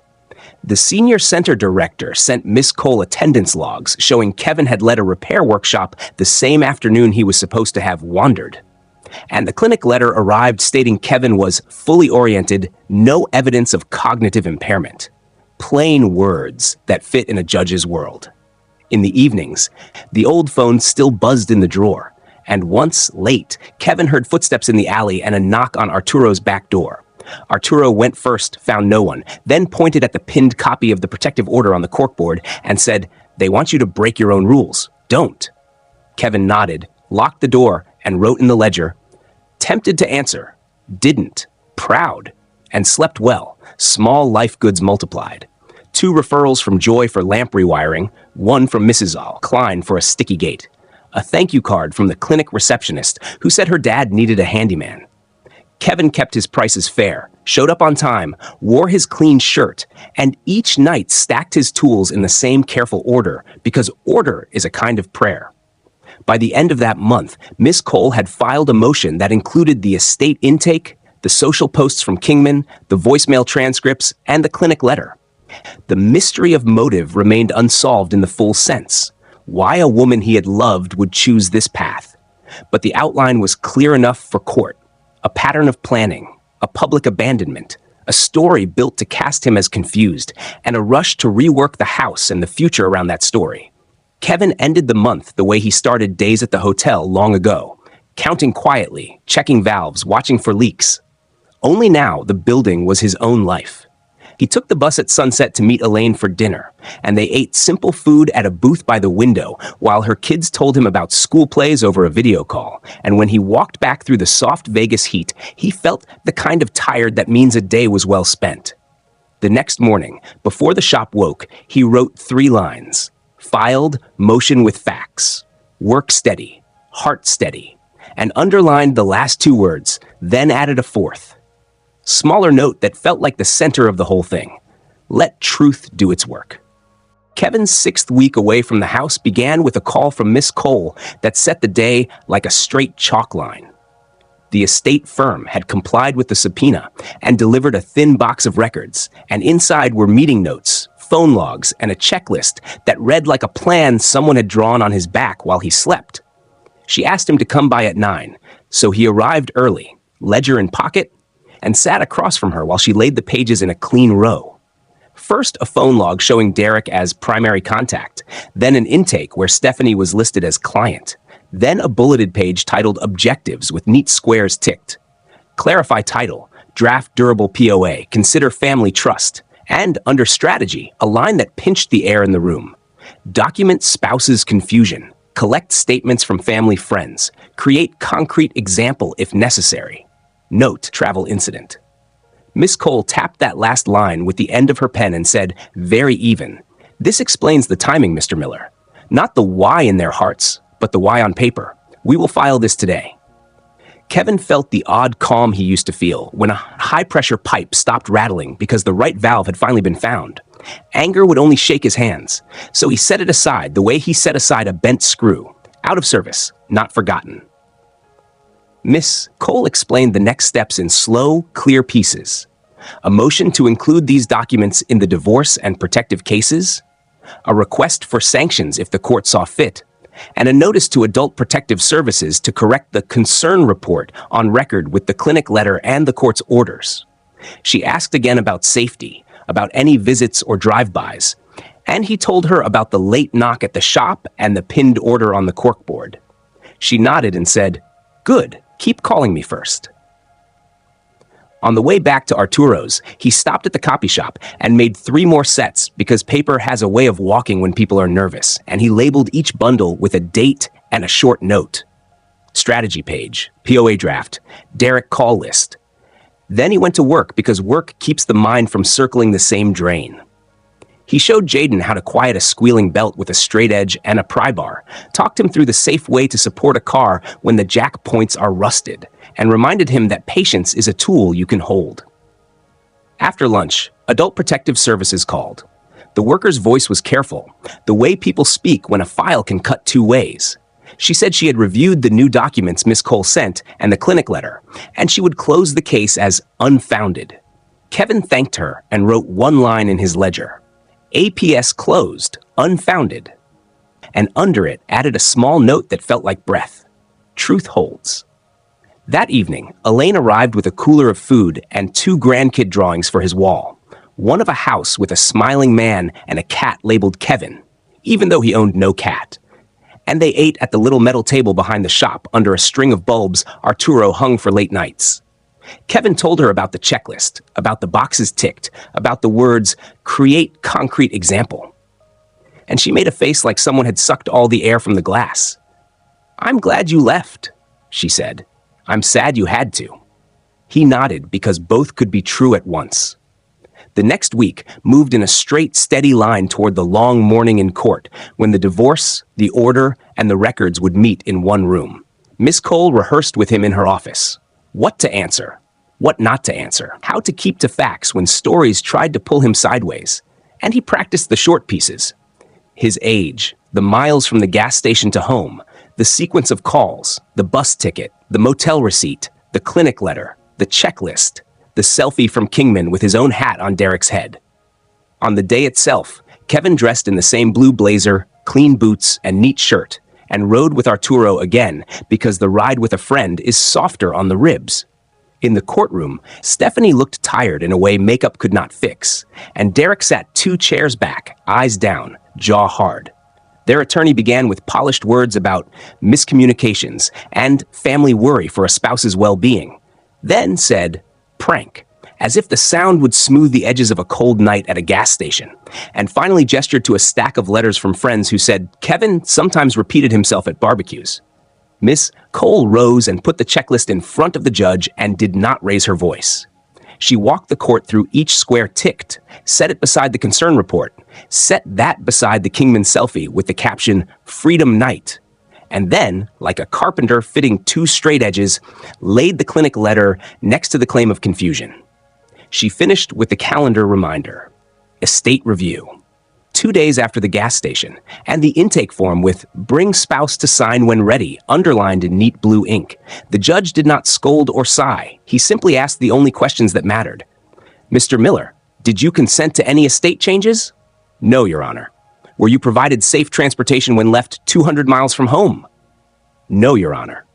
The Senior Center director sent Miss Cole attendance logs showing Kevin had led a repair workshop the same afternoon he was supposed to have wandered. And the clinic letter arrived stating Kevin was fully oriented, no evidence of cognitive impairment. Plain words that fit in a judge's world. In the evenings, the old phone still buzzed in the drawer. And once, late, Kevin heard footsteps in the alley and a knock on Arturo's back door. Arturo went first, found no one, then pointed at the pinned copy of the protective order on the corkboard and said, "They want you to break your own rules. Don't." Kevin nodded, locked the door, and wrote in the ledger, "Tempted to answer. Didn't. Proud. And slept well. Small life goods multiplied. 2 referrals from Joy for lamp rewiring, 1 from Mrs. Klein for a sticky gate. A thank you card from the clinic receptionist who said her dad needed a handyman." Kevin kept his prices fair, showed up on time, wore his clean shirt, and each night stacked his tools in the same careful order, because order is a kind of prayer. By the end of that month, Miss Cole had filed a motion that included the estate intake, the social posts from Kingman, the voicemail transcripts, and the clinic letter. The mystery of motive remained unsolved in the full sense. Why a woman he had loved would choose this path. But the outline was clear enough for court. A pattern of planning, a public abandonment, a story built to cast him as confused, and a rush to rework the house and the future around that story. Kevin ended the month the way he started days at the hotel long ago, counting quietly, checking valves, watching for leaks. Only now the building was his own life. He took the bus at sunset to meet Elaine for dinner, and they ate simple food at a booth by the window while her kids told him about school plays over a video call. And when he walked back through the soft Vegas heat, he felt the kind of tired that means a day was well spent. The next morning, before the shop woke, he wrote 3 lines. Filed, motion with facts. Work steady, heart steady. And underlined the last 2 words, then added a 4th. Smaller note that felt like the center of the whole thing. Let truth do its work. Kevin's 6th week away from the house began with a call from Miss Cole that set the day like a straight chalk line. The estate firm had complied with the subpoena and delivered a thin box of records, and inside were meeting notes, phone logs, and a checklist that read like a plan someone had drawn on his back while he slept. She asked him to come by at 9, so he arrived early, ledger in pocket, and sat across from her while she laid the pages in a clean row. First, a phone log showing Derek as primary contact, then an intake where Stephanie was listed as client, then a bulleted page titled Objectives with neat squares ticked. Clarify title, draft durable POA, consider family trust, and under strategy, a line that pinched the air in the room. Document spouse's confusion, collect statements from family friends, create concrete example if necessary. Note, travel incident. Miss Cole tapped that last line with the end of her pen and said, very even. This explains the timing, Mr. Miller. Not the why in their hearts, but the why on paper. We will file this today. Kevin felt the odd calm he used to feel when a high-pressure pipe stopped rattling because the right valve had finally been found. Anger would only shake his hands, so he set it aside the way he set aside a bent screw. Out of service, not forgotten. Miss Cole explained the next steps in slow, clear pieces. A motion to include these documents in the divorce and protective cases, a request for sanctions if the court saw fit, and a notice to Adult Protective Services to correct the concern report on record with the clinic letter and the court's orders. She asked again about safety, about any visits or drive-bys, and he told her about the late knock at the shop and the pinned order on the corkboard. She nodded and said, "Good. Keep calling me first." On the way back to Arturo's, he stopped at the copy shop and made 3 more sets because paper has a way of walking when people are nervous, and he labeled each bundle with a date and a short note. Strategy page, POA draft, Derek call list. Then he went to work because work keeps the mind from circling the same drain. He showed Jaden how to quiet a squealing belt with a straight edge and a pry bar, talked him through the safe way to support a car when the jack points are rusted, and reminded him that patience is a tool you can hold. After lunch, Adult Protective Services called. The worker's voice was careful, the way people speak when a file can cut 2 ways. She said she had reviewed the new documents Miss Cole sent and the clinic letter, and she would close the case as unfounded. Kevin thanked her and wrote 1 line in his ledger. APS closed, unfounded, and under it added a small note that felt like breath. Truth holds. That evening, Elaine arrived with a cooler of food and 2 grandkid drawings for his wall. One of a house with a smiling man and a cat labeled Kevin, even though he owned no cat. And they ate at the little metal table behind the shop under a string of bulbs Arturo hung for late nights. Kevin told her about the checklist, about the boxes ticked, about the words, create concrete example. And she made a face like someone had sucked all the air from the glass. I'm glad you left, she said. I'm sad you had to. He nodded because both could be true at once. The next week moved in a straight, steady line toward the long morning in court when the divorce, the order, and the records would meet in one room. Miss Cole rehearsed with him in her office. What to answer, what not to answer, how to keep to facts when stories tried to pull him sideways. And he practiced the short pieces. His age, the miles from the gas station to home, the sequence of calls, the bus ticket, the motel receipt, the clinic letter, the checklist, the selfie from Kingman with his own hat on Derek's head. On the day itself, Kevin dressed in the same blue blazer, clean boots, and neat shirt, and rode with Arturo again because the ride with a friend is softer on the ribs. In the courtroom, Stephanie looked tired in a way makeup could not fix, and Derek sat 2 chairs back, eyes down, jaw hard. Their attorney began with polished words about miscommunications and family worry for a spouse's well-being, then said, prank, as if the sound would smooth the edges of a cold night at a gas station, and finally gestured to a stack of letters from friends who said Kevin sometimes repeated himself at barbecues. Miss Cole rose and put the checklist in front of the judge and did not raise her voice. She walked the court through each square ticked, set it beside the concern report, set that beside the Kingman selfie with the caption, Freedom Night, and then, like a carpenter fitting two straight edges, laid the clinic letter next to the claim of confusion. She finished with the calendar reminder, estate review, 2 days after the gas station, and the intake form with bring spouse to sign when ready, underlined in neat blue ink. The judge did not scold or sigh. He simply asked the only questions that mattered. Mr. Miller, did you consent to any estate changes? No, Your Honor. Were you provided safe transportation when left 200 miles from home? No, Your Honor.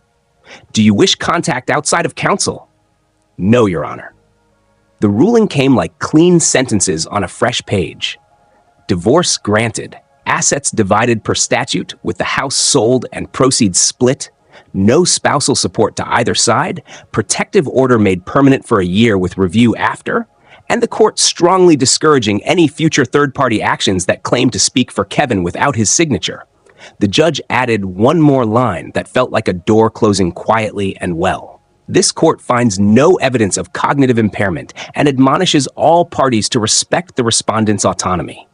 Do you wish contact outside of counsel? No, Your Honor. The ruling came like clean sentences on a fresh page. Divorce granted, assets divided per statute with the house sold and proceeds split, no spousal support to either side, protective order made permanent for a year with review after, and the court strongly discouraging any future third-party actions that claim to speak for Kevin without his signature. The judge added one more line that felt like a door closing quietly and well. This court finds no evidence of cognitive impairment and admonishes all parties to respect the respondent's autonomy.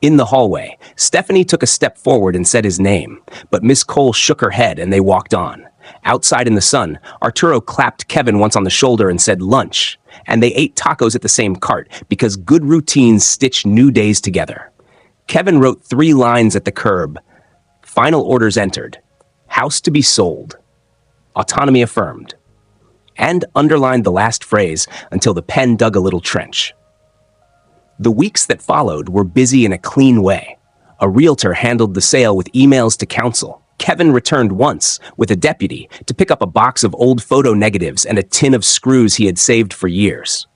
In the hallway, Stephanie took a step forward and said his name, but Miss Cole shook her head and they walked on. Outside in the sun, Arturo clapped Kevin once on the shoulder and said lunch, and they ate tacos at the same cart because good routines stitch new days together. Kevin wrote 3 lines at the curb. Final orders entered. House to be sold. Autonomy affirmed. And underlined the last phrase until the pen dug a little trench. The weeks that followed were busy in a clean way. A realtor handled the sale with emails to counsel. Kevin returned once with a deputy to pick up a box of old photo negatives and a tin of screws he had saved for years.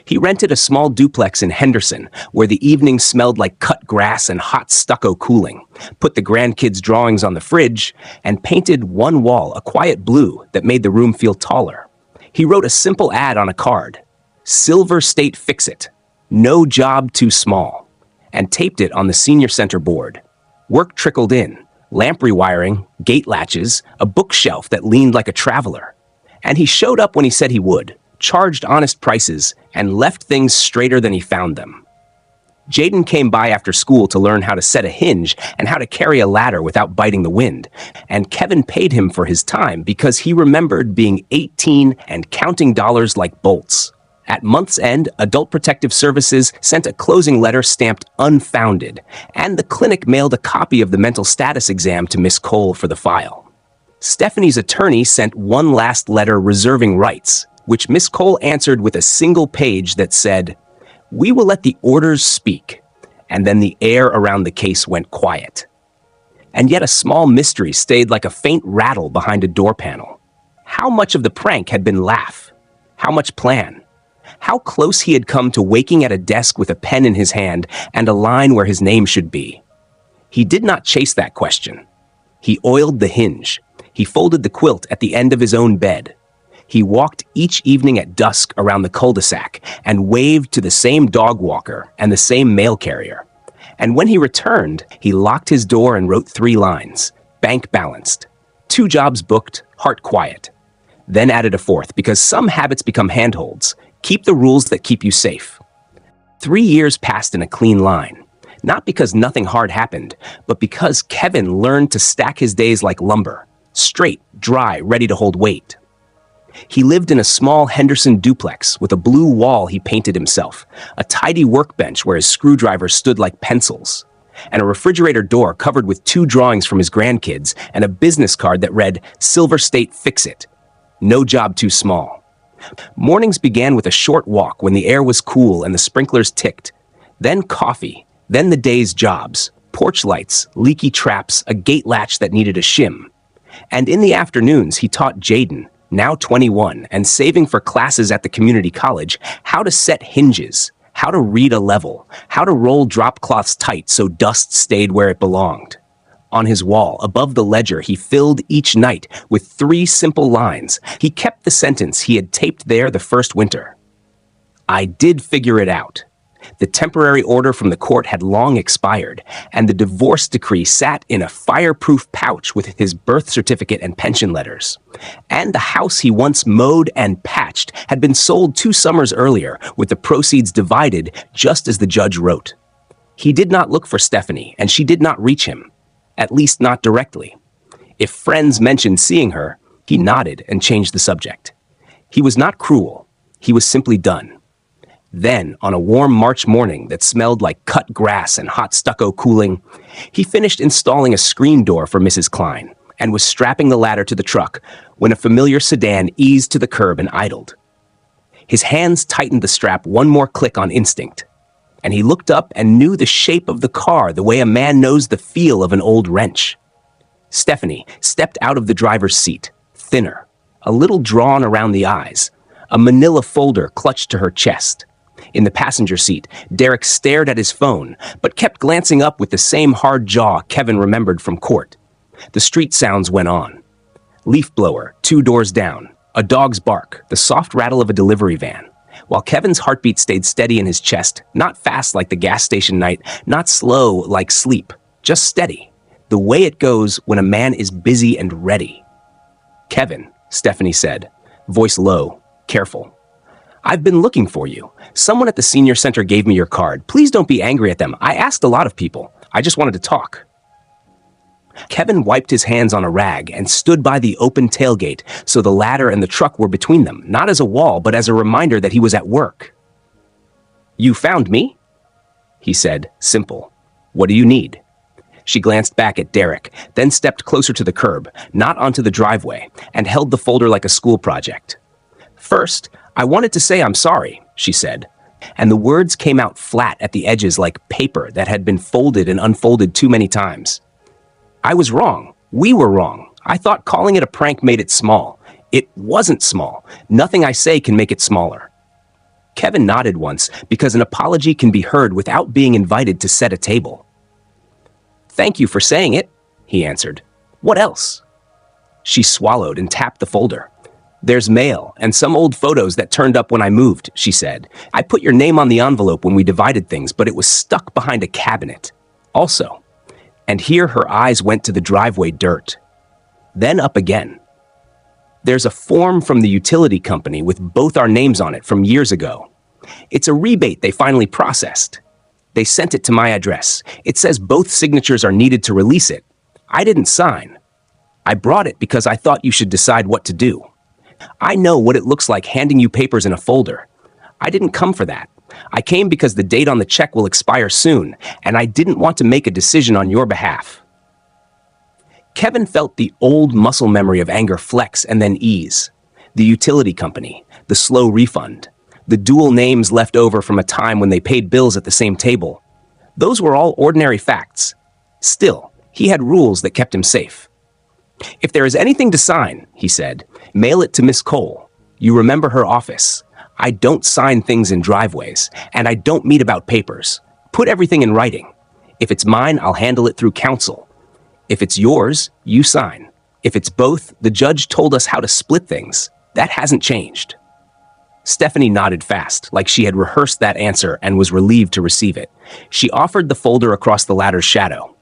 He rented a small duplex in Henderson where the evenings smelled like cut grass and hot stucco cooling, put the grandkids' drawings on the fridge, and painted one wall a quiet blue that made the room feel taller. He wrote a simple ad on a card, Silver State Fix-It, no job too small, and taped it on the senior center board. Work trickled in, lamp rewiring, gate latches, a bookshelf that leaned like a traveler. And he showed up when he said he would, charged honest prices, and left things straighter than he found them. Jaden came by after school to learn how to set a hinge and how to carry a ladder without biting the wind, and Kevin paid him for his time because he remembered being 18 and counting dollars like bolts. At month's end, Adult Protective Services sent a closing letter stamped unfounded, and the clinic mailed a copy of the mental status exam to Miss Cole for the file. Stephanie's attorney sent one last letter reserving rights, which Miss Cole answered with a single page that said, "We will let the orders speak," and then the air around the case went quiet. And yet a small mystery stayed like a faint rattle behind a door panel. How much of the prank had been laugh? How much plan? How close he had come to waking at a desk with a pen in his hand and a line where his name should be. He did not chase that question. He oiled the hinge. He folded the quilt at the end of his own bed. He walked each evening at dusk around the cul-de-sac and waved to the same dog walker and the same mail carrier. And when he returned, he locked his door and wrote 3 lines, bank balanced, 2 jobs booked, heart quiet. Then added a 4th because some habits become handholds. Keep the rules that keep you safe. 3 years passed in a clean line, not because nothing hard happened, but because Kevin learned to stack his days like lumber, straight, dry, ready to hold weight. He lived in a small Henderson duplex with a blue wall he painted himself, a tidy workbench where his screwdrivers stood like pencils, and a refrigerator door covered with 2 drawings from his grandkids and a business card that read, Silver State Fix-It, no job too small. Mornings began with a short walk when the air was cool and the sprinklers ticked, then coffee, then the day's jobs, porch lights, leaky traps, a gate latch that needed a shim. And in the afternoons, he taught Jaden, now 21, and saving for classes at the community college, how to set hinges, how to read a level, how to roll drop cloths tight so dust stayed where it belonged. On his wall, above the ledger, he filled each night with 3 simple lines. He kept the sentence he had taped there the first winter. I did figure it out. The temporary order from the court had long expired, and the divorce decree sat in a fireproof pouch with his birth certificate and pension letters. And the house he once mowed and patched had been sold 2 summers earlier, with the proceeds divided just as the judge wrote. He did not look for Stephanie, and she did not reach him, at least not directly. If friends mentioned seeing her, he nodded and changed the subject. He was not cruel. He was simply done. Then, on a warm March morning that smelled like cut grass and hot stucco cooling, he finished installing a screen door for Mrs. Klein and was strapping the ladder to the truck when a familiar sedan eased to the curb and idled. His hands tightened the strap one more click on instinct, and he looked up and knew the shape of the car the way a man knows the feel of an old wrench. Stephanie stepped out of the driver's seat, thinner, a little drawn around the eyes, a manila folder clutched to her chest. In the passenger seat, Derek stared at his phone, but kept glancing up with the same hard jaw Kevin remembered from court. The street sounds went on. Leaf blower, 2 doors down, a dog's bark, the soft rattle of a delivery van, while Kevin's heartbeat stayed steady in his chest, not fast like the gas station night, not slow like sleep, just steady, the way it goes when a man is busy and ready. "Kevin," Stephanie said, voice low, careful. "I've been looking for you. Someone at the senior center gave me your card. Please don't be angry at them. I asked a lot of people. I just wanted to talk." Kevin wiped his hands on a rag and stood by the open tailgate so the ladder and the truck were between them, not as a wall, but as a reminder that he was at work. "You found me?" he said, simple. "What do you need?" She glanced back at Derek, then stepped closer to the curb, not onto the driveway, and held the folder like a school project. "First, I wanted to say I'm sorry," she said, and the words came out flat at the edges like paper that had been folded and unfolded too many times. "I was wrong. We were wrong. I thought calling it a prank made it small. It wasn't small. Nothing I say can make it smaller." Kevin nodded once because an apology can be heard without being invited to set a table. "Thank you for saying it," he answered. "What else?" She swallowed and tapped the folder. "There's mail and some old photos that turned up when I moved," she said. "I put your name on the envelope when we divided things, but it was stuck behind a cabinet. Also," and here her eyes went to the driveway dirt. Then up again. "There's a form from the utility company with both our names on it from years ago. It's a rebate they finally processed. They sent it to my address. It says both signatures are needed to release it. I didn't sign. I brought it because I thought you should decide what to do. I know what it looks like handing you papers in a folder. I didn't come for that. I came because the date on the check will expire soon, and I didn't want to make a decision on your behalf." Kevin felt the old muscle memory of anger flex and then ease. The utility company, the slow refund, the dual names left over from a time when they paid bills at the same table. Those were all ordinary facts. Still, he had rules that kept him safe. "If there is anything to sign," he said, "mail it to Miss Cole. You remember her office. I don't sign things in driveways, and I don't meet about papers. Put everything in writing. If it's mine, I'll handle it through counsel. If it's yours, you sign. If it's both, the judge told us how to split things. That hasn't changed." Stephanie nodded fast, like she had rehearsed that answer and was relieved to receive it. She offered the folder across the ladder's shadow.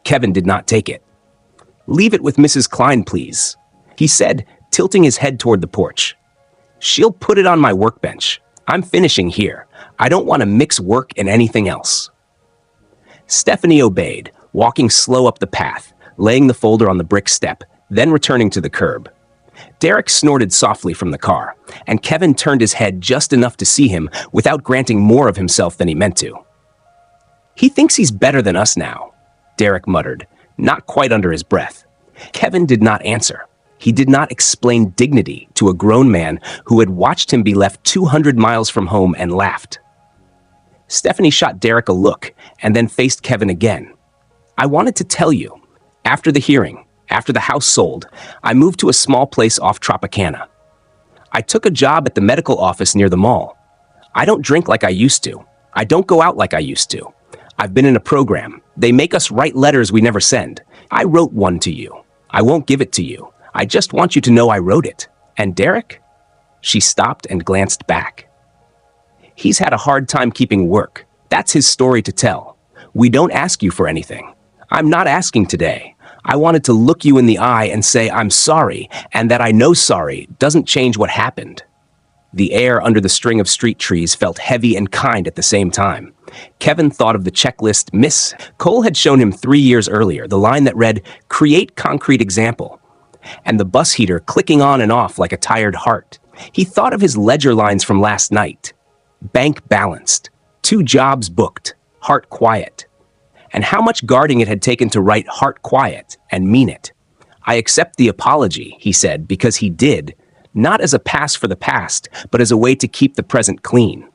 Kevin did not take it. "Leave it with Mrs. Klein, please," he said, tilting his head toward the porch. "She'll put it on my workbench. I'm finishing here. I don't want to mix work and anything else." Stephanie obeyed, walking slow up the path, laying the folder on the brick step, then returning to the curb. Derek snorted softly from the car, and Kevin turned his head just enough to see him without granting more of himself than he meant to. "He thinks he's better than us now," Derek muttered, not quite under his breath. Kevin did not answer. He did not explain dignity to a grown man who had watched him be left 200 miles from home and laughed. Stephanie shot Derek a look and then faced Kevin again. "I wanted to tell you, after the hearing, after the house sold, I moved to a small place off Tropicana. I took a job at the medical office near the mall. I don't drink like I used to. I don't go out like I used to. I've been in a program. They make us write letters we never send. I wrote one to you. I won't give it to you. I just want you to know I wrote it. And Derek?" She stopped and glanced back. He's had a hard time keeping work. That's his story to tell. We don't ask you for anything. I'm not asking today. I wanted to look you in the eye and say I'm sorry, and that I know sorry doesn't change what happened. The air under the string of street trees felt heavy and kind at the same time. Kevin thought of the checklist Miss Cole had shown him 3 years earlier, the line that read, "Create concrete example," and the bus heater clicking on and off like a tired heart. He thought of his ledger lines from last night. Bank balanced, 2 jobs booked, heart quiet. And how much guarding it had taken to write heart quiet and mean it. I accept the apology, he said, because he did, not as a pass for the past, but as a way to keep the present clean.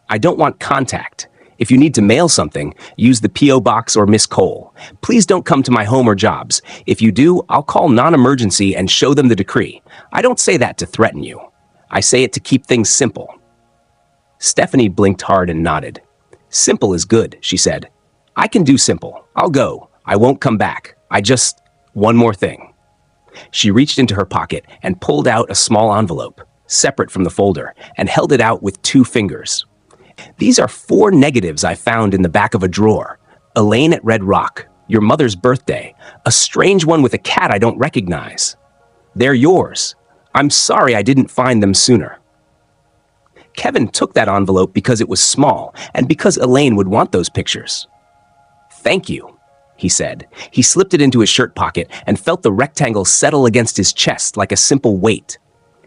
I don't want contact. If you need to mail something, use the P.O. box or Miss Cole. Please don't come to my home or jobs. If you do, I'll call non-emergency and show them the decree. I don't say that to threaten you. I say it to keep things simple. Stephanie blinked hard and nodded. Simple is good, she said. I can do simple. I'll go. I won't come back. One more thing. She reached into her pocket and pulled out a small envelope, separate from the folder, and held it out with 2 fingers. These are 4 negatives I found in the back of a drawer. Elaine at Red Rock, your mother's birthday, a strange one with a cat I don't recognize. They're yours. I'm sorry I didn't find them sooner. Kevin took that envelope because it was small and because Elaine would want those pictures. Thank you, he said. He slipped it into his shirt pocket and felt the rectangle settle against his chest like a simple weight.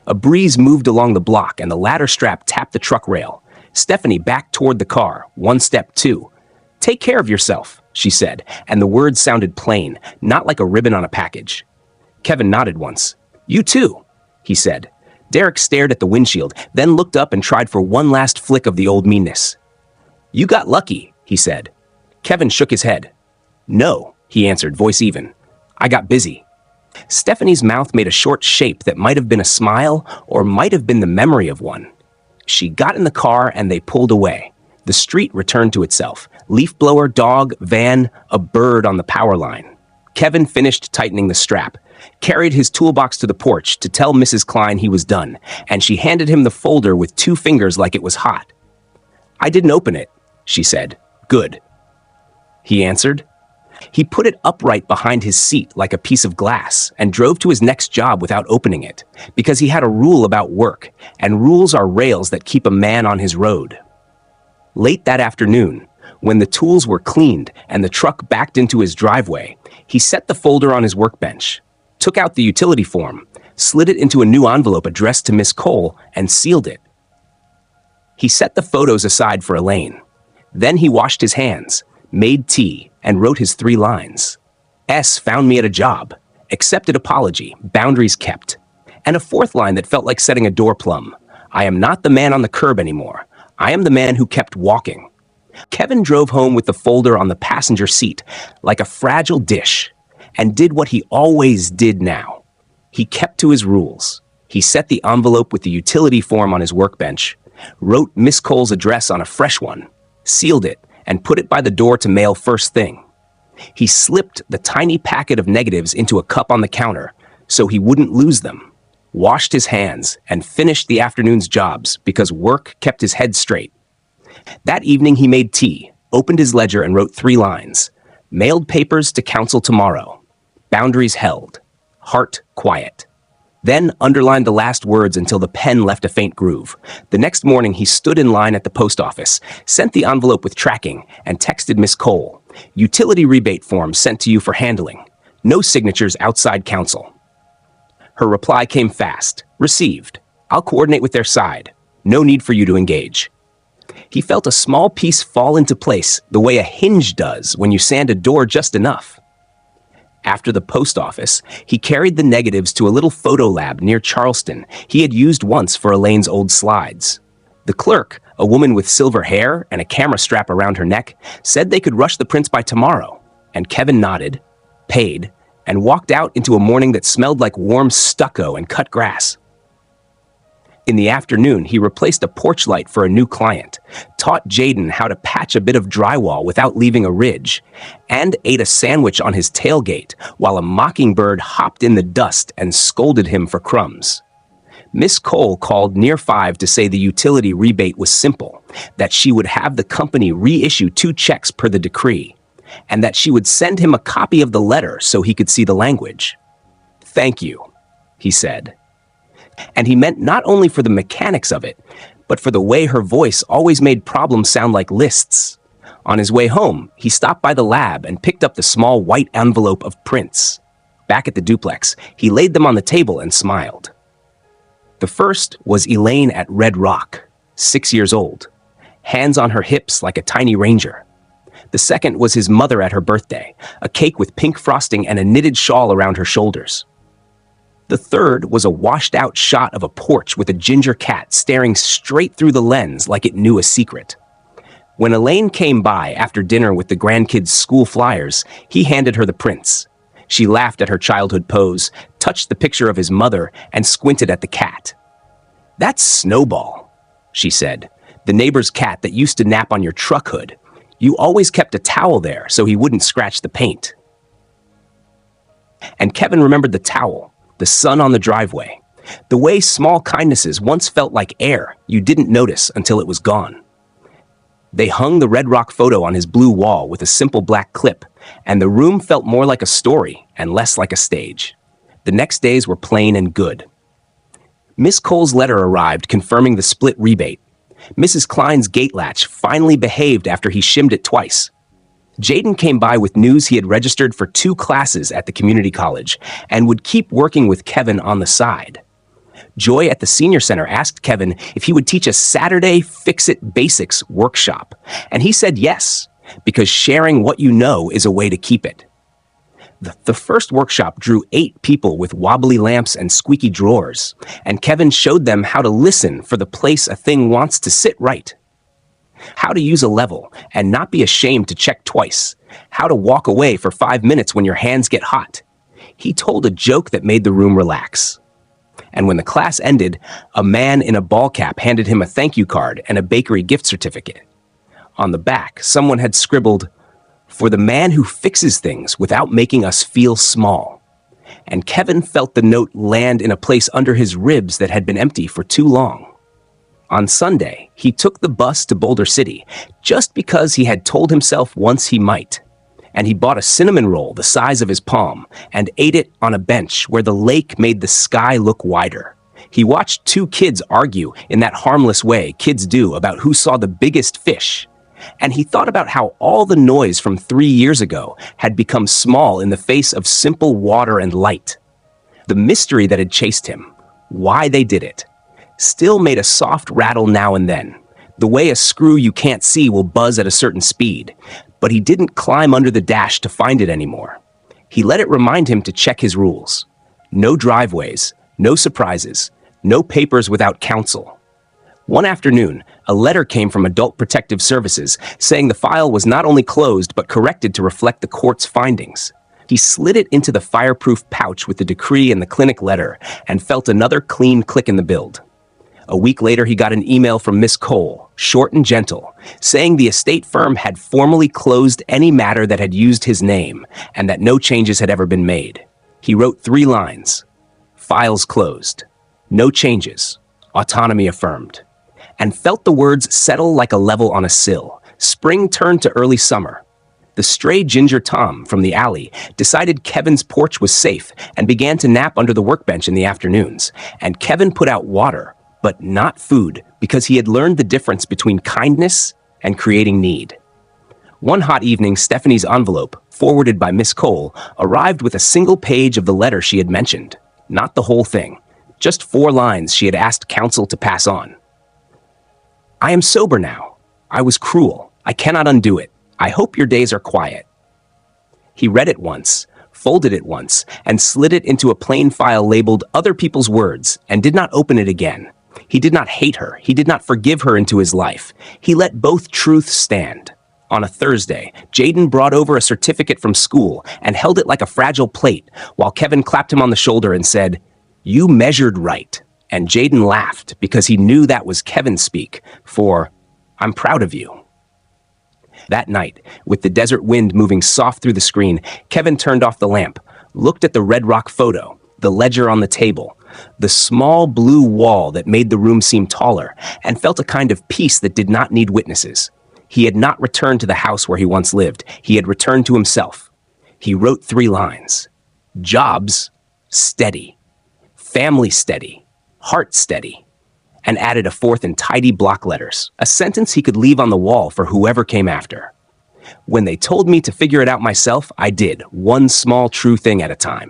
A breeze moved along the block and the ladder strap tapped the truck rail. Stephanie backed toward the car, 1 step 2. Take care of yourself, she said, and the words sounded plain, not like a ribbon on a package. Kevin nodded once. You too, he said. Derek stared at the windshield, then looked up and tried for one last flick of the old meanness. You got lucky, he said. Kevin shook his head. No, he answered, voice even. I got busy. Stephanie's mouth made a short shape that might have been a smile or might have been the memory of one. She got in the car and they pulled away. The street returned to itself. Leaf blower, dog, van, a bird on the power line. Kevin finished tightening the strap, carried his toolbox to the porch to tell Mrs. Klein he was done, and she handed him the folder with 2 fingers like it was hot. I didn't open it, she said. Good. He answered. He put it upright behind his seat like a piece of glass and drove to his next job without opening it, because he had a rule about work, and rules are rails that keep a man on his road. Late that afternoon, when the tools were cleaned and the truck backed into his driveway, he set the folder on his workbench, took out the utility form, slid it into a new envelope addressed to Miss Cole, and sealed it. He set the photos aside for Elaine. Then he washed his hands, made tea, and wrote his 3 lines. S found me at a job, accepted apology, boundaries kept. And a 4th line that felt like setting a door plumb. I am not the man on the curb anymore. I am the man who kept walking. Kevin drove home with the folder on the passenger seat, like a fragile dish, and did what he always did now. He kept to his rules. He set the envelope with the utility form on his workbench, wrote Miss Cole's address on a fresh one, sealed it, and put it by the door to mail first thing. He slipped the tiny packet of negatives into a cup on the counter so he wouldn't lose them, washed his hands, and finished the afternoon's jobs because work kept his head straight. That evening he made tea, opened his ledger and wrote 3 lines. Mailed papers to council tomorrow. Boundaries held. Heart quiet. Then underlined the last words until the pen left a faint groove. The next morning, he stood in line at the post office, sent the envelope with tracking, and texted Miss Cole. Utility rebate form sent to you for handling. No signatures outside council. Her reply came fast. Received. I'll coordinate with their side. No need for you to engage. He felt a small piece fall into place the way a hinge does when you sand a door just enough. After the post office, he carried the negatives to a little photo lab near Charleston he had used once for Elaine's old slides. The clerk, a woman with silver hair and a camera strap around her neck, said they could rush the prints by tomorrow, and Kevin nodded, paid, and walked out into a morning that smelled like warm stucco and cut grass. In the afternoon, he replaced a porch light for a new client, taught Jaden how to patch a bit of drywall without leaving a ridge, and ate a sandwich on his tailgate while a mockingbird hopped in the dust and scolded him for crumbs. Miss Cole called near 5 to say the utility rebate was simple, that she would have the company reissue 2 checks per the decree, and that she would send him a copy of the letter so he could see the language. "Thank you," he said. And he meant not only for the mechanics of it, but for the way her voice always made problems sound like lists. On his way home, he stopped by the lab and picked up the small white envelope of prints. Back at the duplex, he laid them on the table and smiled. The first was Elaine at Red Rock, 6 years old, hands on her hips like a tiny ranger. The second was his mother at her birthday, a cake with pink frosting and a knitted shawl around her shoulders. The third was a washed-out shot of a porch with a ginger cat staring straight through the lens like it knew a secret. When Elaine came by after dinner with the grandkids' school flyers, he handed her the prints. She laughed at her childhood pose, touched the picture of his mother, and squinted at the cat. "That's Snowball," she said, "the neighbor's cat that used to nap on your truck hood. You always kept a towel there so he wouldn't scratch the paint." And Kevin remembered the towel, the sun on the driveway, the way small kindnesses once felt like air you didn't notice until it was gone. They hung the Red Rock photo on his blue wall with a simple black clip, and the room felt more like a story and less like a stage. The next days were plain and good. Miss Cole's letter arrived confirming the split rebate. Mrs. Klein's gate latch finally behaved after he shimmed it twice. Jaden came by with news he had registered for 2 classes at the community college and would keep working with Kevin on the side. Joy at the senior center asked Kevin if he would teach a Saturday Fix-It Basics workshop, and he said yes, because sharing what you know is a way to keep it. The first workshop drew 8 people with wobbly lamps and squeaky drawers, and Kevin showed them how to listen for the place a thing wants to sit right. How to use a level and not be ashamed to check twice. How to walk away for 5 minutes when your hands get hot. He told a joke that made the room relax. And when the class ended, a man in a ball cap handed him a thank you card and a bakery gift certificate. On the back, someone had scribbled, "For the man who fixes things without making us feel small." And Kevin felt the note land in a place under his ribs that had been empty for too long. On Sunday, he took the bus to Boulder City just because he had told himself once he might. And he bought a cinnamon roll the size of his palm and ate it on a bench where the lake made the sky look wider. He watched 2 kids argue in that harmless way kids do about who saw the biggest fish. And he thought about how all the noise from 3 years ago had become small in the face of simple water and light. The mystery that had chased him, why they did it, still made a soft rattle now and then, the way a screw you can't see will buzz at a certain speed. But he didn't climb under the dash to find it anymore. He let it remind him to check his rules. No driveways, no surprises, no papers without counsel. One afternoon, a letter came from Adult Protective Services saying the file was not only closed but corrected to reflect the court's findings. He slid it into the fireproof pouch with the decree and the clinic letter and felt another clean click in the build. A week later, he got an email from Miss Cole, short and gentle, saying the estate firm had formally closed any matter that had used his name and that no changes had ever been made. He wrote 3 lines. Files closed. No changes. Autonomy affirmed. And felt the words settle like a level on a sill. Spring turned to early summer. The stray ginger Tom from the alley decided Kevin's porch was safe and began to nap under the workbench in the afternoons. And Kevin put out water, but not food, because he had learned the difference between kindness and creating need. One hot evening, Stephanie's envelope, forwarded by Miss Cole, arrived with a single page of the letter she had mentioned. Not the whole thing. Just 4 lines she had asked counsel to pass on. "I am sober now. I was cruel. I cannot undo it. I hope your days are quiet." He read it once, folded it once, and slid it into a plain file labeled Other People's Words, and did not open it again. He did not hate her. He did not forgive her into his life. He let both truths stand. On a Thursday, Jaden brought over a certificate from school and held it like a fragile plate, while Kevin clapped him on the shoulder and said, "You measured right." And Jaden laughed because he knew that was Kevin speak for, "I'm proud of you." That night, with the desert wind moving soft through the screen, Kevin turned off the lamp, looked at the Red Rock photo, the ledger on the table, The small blue wall that made the room seem taller, and felt a kind of peace that did not need witnesses. He had not returned to the house where he once lived. He had returned to himself. He wrote 3 lines. Jobs, steady. Family, steady. Heart, steady. And added a 4th in tidy block letters, a sentence he could leave on the wall for whoever came after. When they told me to figure it out myself, I did, one small true thing at a time.